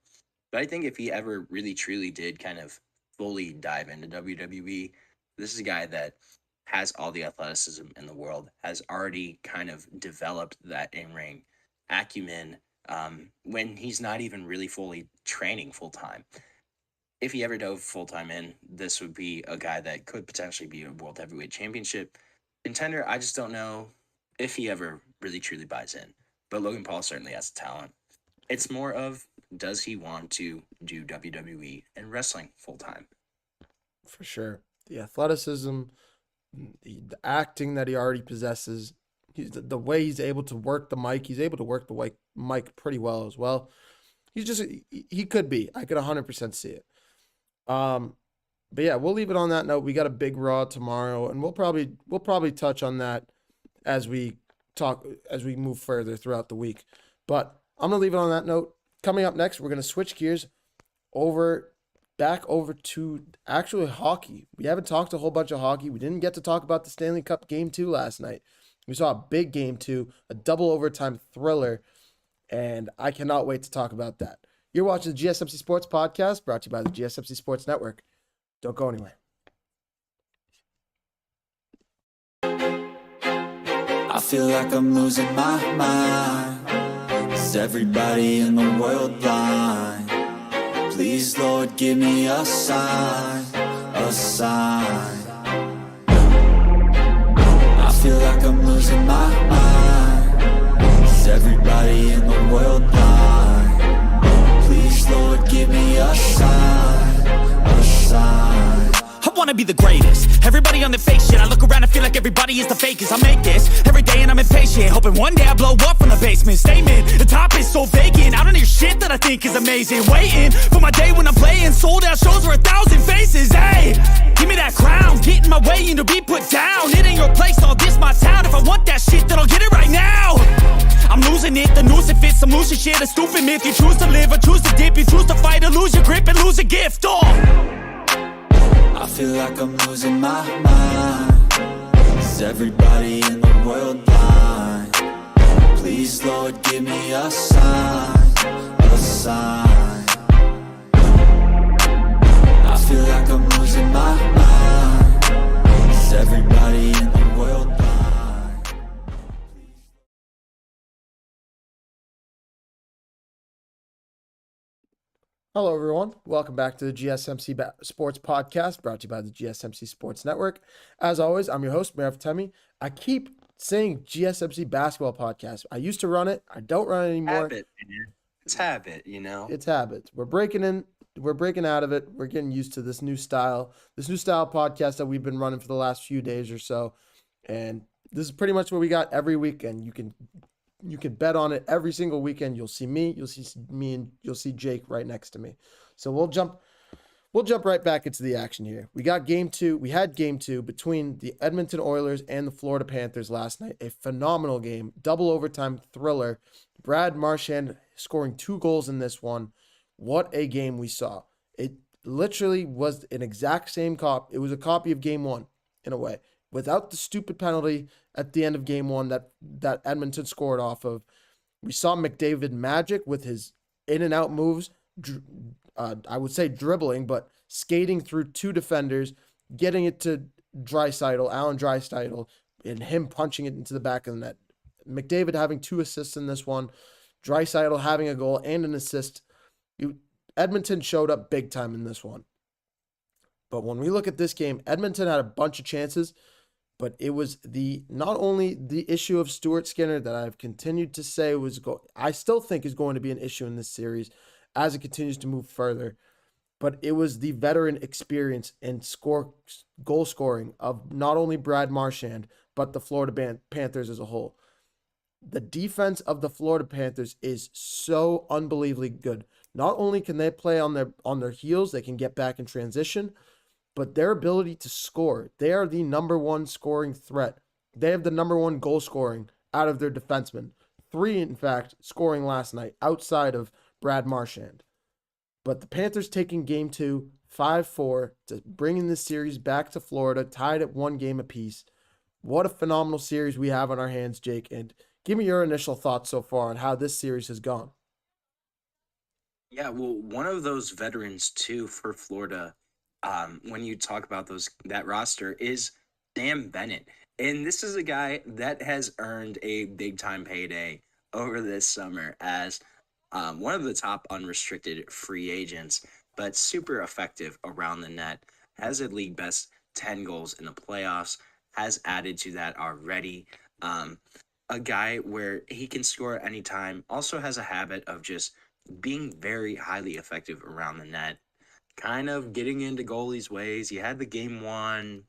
but I think if he ever really truly did kind of fully dive into WWE, this is a guy that has all the athleticism in the world, has already kind of developed that in ring acumen when he's not even really fully training full time. If he ever dove full time in, this would be a guy that could potentially be a world heavyweight championship contender. I just don't know if he ever really truly buys in. But Logan Paul certainly has talent. It's more of, does he want to do WWE and wrestling full time? For sure. The athleticism, the acting that he already possesses, the way he's able to work the mic, he's able to work the mic pretty well as well. He could be. I could 100% see it. But yeah, we'll leave it on that note. We got a big Raw tomorrow, and we'll probably touch on that as we move further throughout the week. But I'm gonna leave it on that note. Coming up next, we're gonna switch gears back over to actually hockey. We haven't talked a whole bunch of hockey. We didn't get to talk about the Stanley Cup Game 2 last night. We saw a big Game 2, a double overtime thriller, and I cannot wait to talk about that. You're watching the GSMC Sports Podcast, brought to you by the GSMC Sports Network. Don't go anywhere. I feel like I'm losing my mind. Is everybody in the world blind? Please, Lord, give me a sign, a sign. I feel like I'm losing my mind. Is everybody in the world blind? Please, Lord, give me a sign, a sign. I wanna be the greatest. Everybody on the fake shit. I look around and feel like everybody is the fakest. I make this every day and I'm impatient, hoping one day I blow up from the basement. Statement, the top is so vacant. I don't hear shit that I think is amazing. Waiting for my day when I'm playing sold out shows for 1,000 faces. Hey, give me that crown, get in my way and to be put down. It ain't your place, all this my town. If I want that shit, then I'll get it right now. I'm losing it, the noose it fits. I'm losing shit, a stupid myth. You choose to live or choose to dip. You choose to fight or lose your grip and lose a gift. I feel like I'm losing my mind. Is everybody in the world blind? Please, Lord, give me a sign, a sign. I feel like I'm losing my mind. Is everybody in the world blind? Hello, everyone. Welcome back to the GSMC Sports Podcast, brought to you by the GSMC Sports Network. As always, I'm your host, Marav Temi. I keep saying GSMC Basketball Podcast. I used to run it. I don't run it anymore. Habit, man. It's habit, you know. It's habit. We're breaking out of it. We're getting used to this new style podcast that we've been running for the last few days or so. And this is pretty much what we got every weekend. You can bet on it every single weekend. You'll see me, and you'll see Jake right next to me. So we'll jump right back into the action here. We had game two between the Edmonton Oilers and the Florida Panthers last night. A phenomenal game, double overtime thriller. Brad Marchand scoring 2 goals in this one. What a game we saw. It literally was an exact same It was a copy of game 1 in a way, without the stupid penalty at the end of game 1 that Edmonton scored off of. We saw McDavid magic with his in and out moves. I would say dribbling, but skating through 2 defenders, getting it to Alan Draisaitl, and him punching it into the back of the net. McDavid having 2 assists in this one. Draisaitl having a goal and an assist. Edmonton showed up big time in this one. But when we look at this game, Edmonton had a bunch of chances, but it was not only the issue of Stuart Skinner that I've continued to say I still think is going to be an issue in this series as it continues to move further, but it was the veteran experience and goal scoring of not only Brad Marchand, but the Florida Panthers as a whole. The defense of the Florida Panthers is so unbelievably good. Not only can they play on their heels, they can get back in transition, but their ability to score. They are the number 1 scoring threat They have the number one goal scoring out of their defensemen. 3, in fact, scoring last night outside of Brad Marchand. But the Panthers taking game 2, 5-4, to bringing this series back to Florida, tied at 1 game apiece. What a phenomenal series we have on our hands, Jake. And give me your initial thoughts so far on how this series has gone. Yeah, well, one of those veterans too for Florida, when you talk about that roster, is Sam Bennett. And this is a guy that has earned a big time payday over this summer as one of the top unrestricted free agents, but super effective around the net, has a league best 10 goals in the playoffs, has added to that already. A guy where he can score anytime, also has a habit of just being very highly effective around the net, kind of getting into goalies' ways. You had the game 1.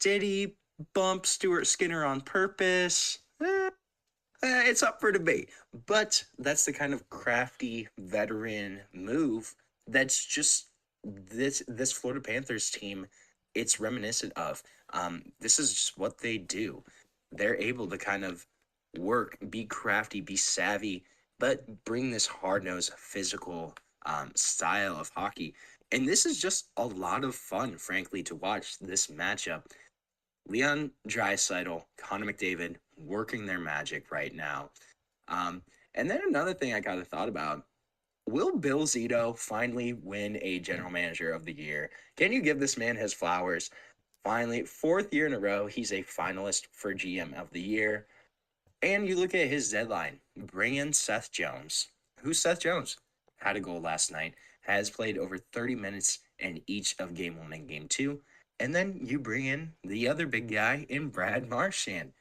Did he bump Stuart Skinner on purpose? It's up for debate. But that's the kind of crafty veteran move that's just this Florida Panthers team, it's reminiscent of. This is just what they do. They're able to kind of work, be crafty, be savvy, but bring this hard-nosed, physical style of hockey. And this is just a lot of fun, frankly, to watch this matchup. Leon Draisaitl, Connor McDavid working their magic right now. And then another thing I got a thought about, will Bill Zito finally win a General Manager of the Year? Can you give this man his flowers? Finally, 4th year in a row, he's a finalist for GM of the Year. And you look at his deadline, bring in Seth Jones. Who's Seth Jones? Had a goal last night, has played over 30 minutes in each of game 1 and game 2. And then you bring in the other big guy in Brad Marchand.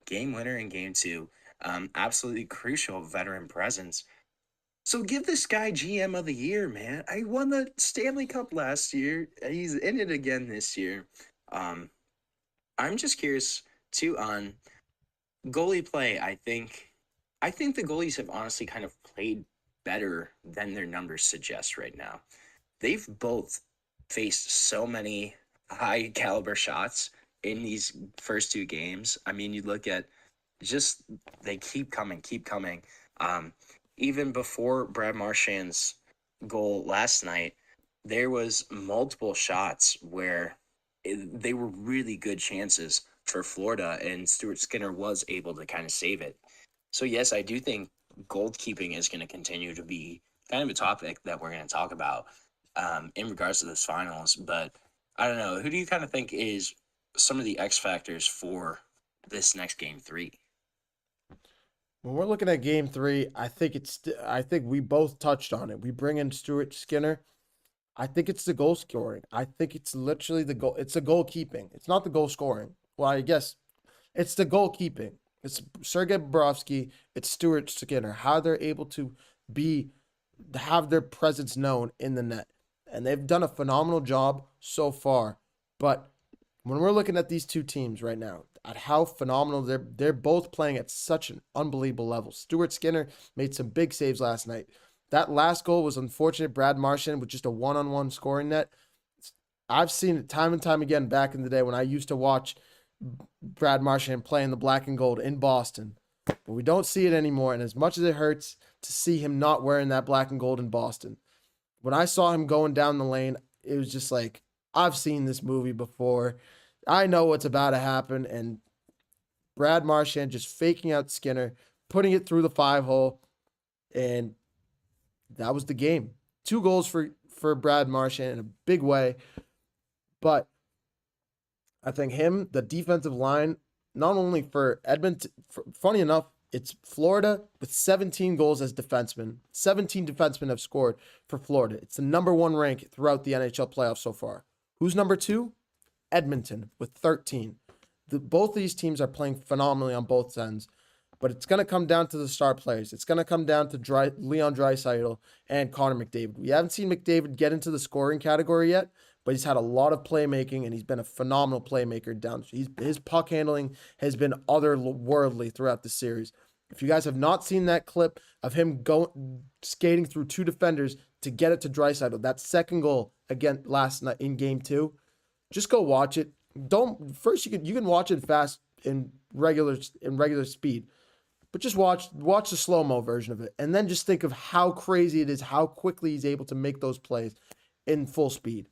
Game winner in game 2. Absolutely crucial veteran presence. So give this guy GM of the Year, man. I won the Stanley Cup last year. He's in it again this year. I'm just curious, too, on goalie play. I think the goalies have honestly kind of played better than their numbers suggest right now. They've both faced so many high caliber shots in these first 2 games. I mean, you look at just, they keep coming. Even before Brad Marchand's goal last night, there was multiple shots where they were really good chances for Florida, and Stuart Skinner was able to kind of save it. So yes, I do think goalkeeping is going to continue to be kind of a topic that we're going to talk about in regards to this finals. But I don't know, who do you kind of think is some of the X factors for this next game 3? When we're looking at game 3, I think we both touched on it. We bring in Stuart Skinner. I think it's the goal scoring. I think it's literally the goal. It's the goalkeeping. It's not the goal scoring. Well, I guess it's the goalkeeping. It's Sergei Bobrovsky. It's Stuart Skinner. How they're able to have their presence known in the net. And they've done a phenomenal job so far. But when we're looking at these two teams right now, at how phenomenal they're both playing at such an unbelievable level. Stuart Skinner made some big saves last night. That last goal was unfortunate. Brad Marchand with just a one-on-one scoring net. I've seen it time and time again back in the day when I used to watch Brad Marchand play in the black and gold in Boston. But we don't see it anymore. And as much as it hurts to see him not wearing that black and gold in Boston, when I saw him going down the lane, it was just like, I've seen this movie before. I know what's about to happen. And Brad Marchand just faking out Skinner, putting it through the 5-hole, and that was the game. 2 goals for Brad Marchand in a big way. But I think the defensive line, not only for Edmonton, funny enough, it's Florida with 17 goals as defensemen. 17 defensemen have scored for Florida. It's the number 1 rank throughout the NHL playoffs so far. Who's number 2? Edmonton with 13. Both these teams are playing phenomenally on both ends. But it's going to come down to the star players. It's going to come down to Leon Draisaitl and Connor McDavid. We haven't seen McDavid get into the scoring category yet, but he's had a lot of playmaking, and he's been a phenomenal playmaker down. His puck handling has been otherworldly throughout the series. If you guys have not seen that clip of him skating through 2 defenders to get it to Draisaitl, that second goal again last night in game 2, just go watch it. You can watch it fast regular speed. But just watch the slow-mo version of it, and then just think of how crazy it is, how quickly he's able to make those plays in full speed.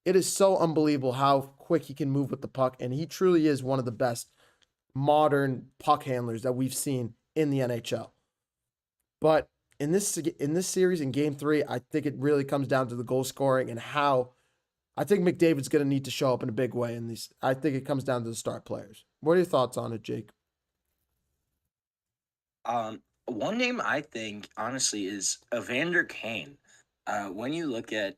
It is so unbelievable how quick he can move with the puck, and he truly is one of the best modern puck handlers that we've seen in the NHL. But in this series, in Game 3, I think it really comes down to the goal scoring and how I think McDavid's going to need to show up in a big way in these. I think it comes down to the star players. What are your thoughts on it, Jake? One name I think honestly is Evander Kane. When you look at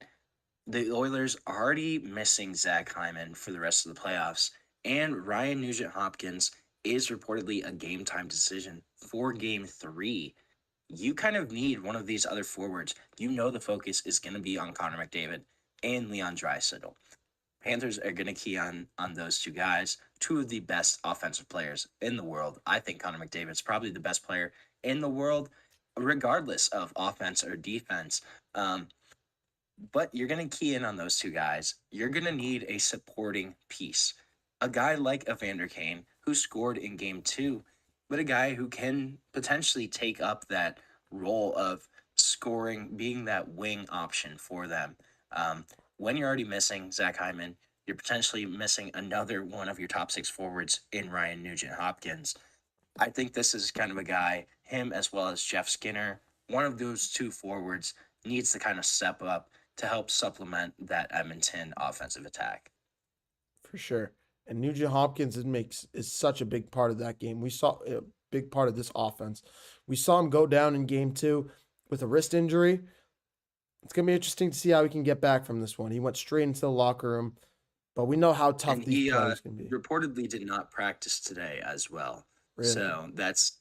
the Oilers already missing Zach Hyman for the rest of the playoffs, and Ryan Nugent-Hopkins is reportedly a game time decision for Game 3. You kind of need one of these other forwards. You know the focus is going to be on Connor McDavid and Leon Draisaitl. Panthers are going to key on those two guys, two of the best offensive players in the world. I think Connor McDavid's probably the best player in the world, regardless of offense or defense. But you're going to key in on those two guys. You're going to need a supporting piece. A guy like Evander Kane, who scored in Game 2, but a guy who can potentially take up that role of scoring, being that wing option for them. When you're already missing Zach Hyman, you're potentially missing another one of your top 6 forwards in Ryan Nugent-Hopkins. I think this is kind of a guy, him as well as Jeff Skinner, one of those two forwards needs to kind of step up to help supplement that Edmonton offensive attack. For sure. And Nugent-Hopkins is such a big part of that game. We saw a big part of this offense. We saw him go down in Game 2 with a wrist injury. It's going to be interesting to see how he can get back from this one. He went straight into the locker room, but we know how tough these players can be. Reportedly did not practice today as well. Really? So that's,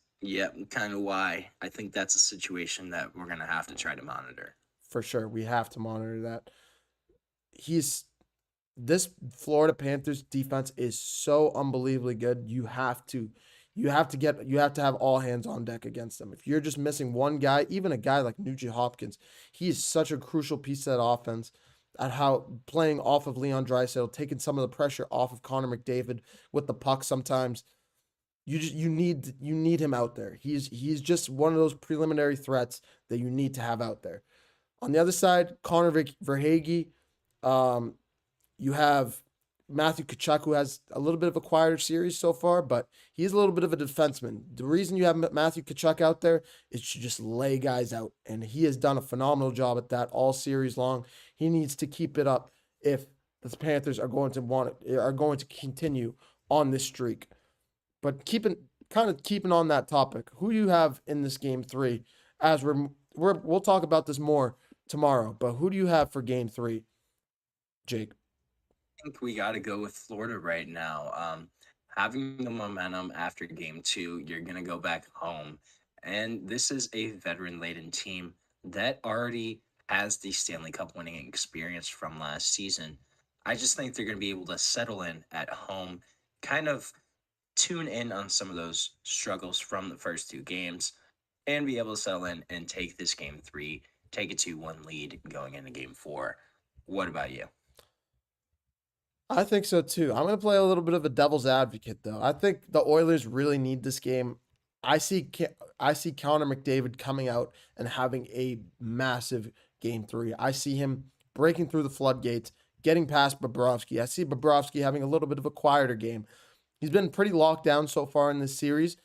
kind of why I think that's a situation that we're going to have to try to monitor. For sure. We have to monitor that. This Florida Panthers defense is so unbelievably good. You have to have all hands on deck against them. If you're just missing one guy, even a guy like Nugent-Hopkins, he is such a crucial piece of that offense at how playing off of Leon Draisaitl, taking some of the pressure off of Connor McDavid with the puck sometimes. You need him out there. He's just one of those preliminary threats that you need to have out there. On the other side, Connor Verhaeghe, you have Matthew Tkachuk, who has a little bit of a quieter series so far, but he's a little bit of a defenseman. The reason you have Matthew Tkachuk out there is to just lay guys out, and he has done a phenomenal job at that all series long. He needs to keep it up if the Panthers are going to continue on this streak. But keeping on that topic, who do you have in this Game 3? As we'll talk about this more tomorrow, but who do you have for Game 3, Jake? I think we got to go with Florida right now. Having the momentum after Game 2, you're going to go back home. And this is a veteran-laden team that already has the Stanley Cup winning experience from last season. I just think they're going to be able to settle in at home, kind of tune in on some of those struggles from the first 2 games, and be able to settle in and take this Game 3, take a 2-1 lead going into Game 4. What about you? I think so too. I'm going to play a little bit of a devil's advocate though. I think the Oilers really need this game. I see Connor McDavid coming out and having a massive Game 3. I see him breaking through the floodgates, getting past Bobrovsky. I see Bobrovsky having a little bit of a quieter game. He's been pretty locked down so far in this series,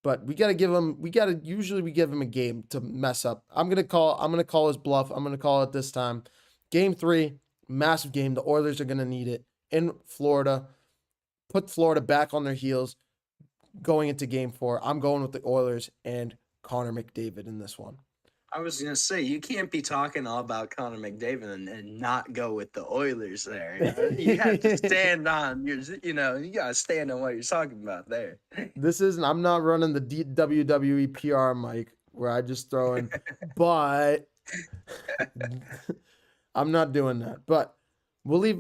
but we usually give him a game to mess up. I'm going to call his bluff. I'm going to call it this time. Game 3. Massive game. The Oilers are going to need it in Florida. Put Florida back on their heels going into Game 4. I'm going with the Oilers and Connor McDavid in this one. I was going to say, you can't be talking all about Connor McDavid and not go with the Oilers there. You have to stand on you got to stand on what you're talking about there. I'm not running the WWE PR mic where I just throw in, but I'm not doing that. But we'll leave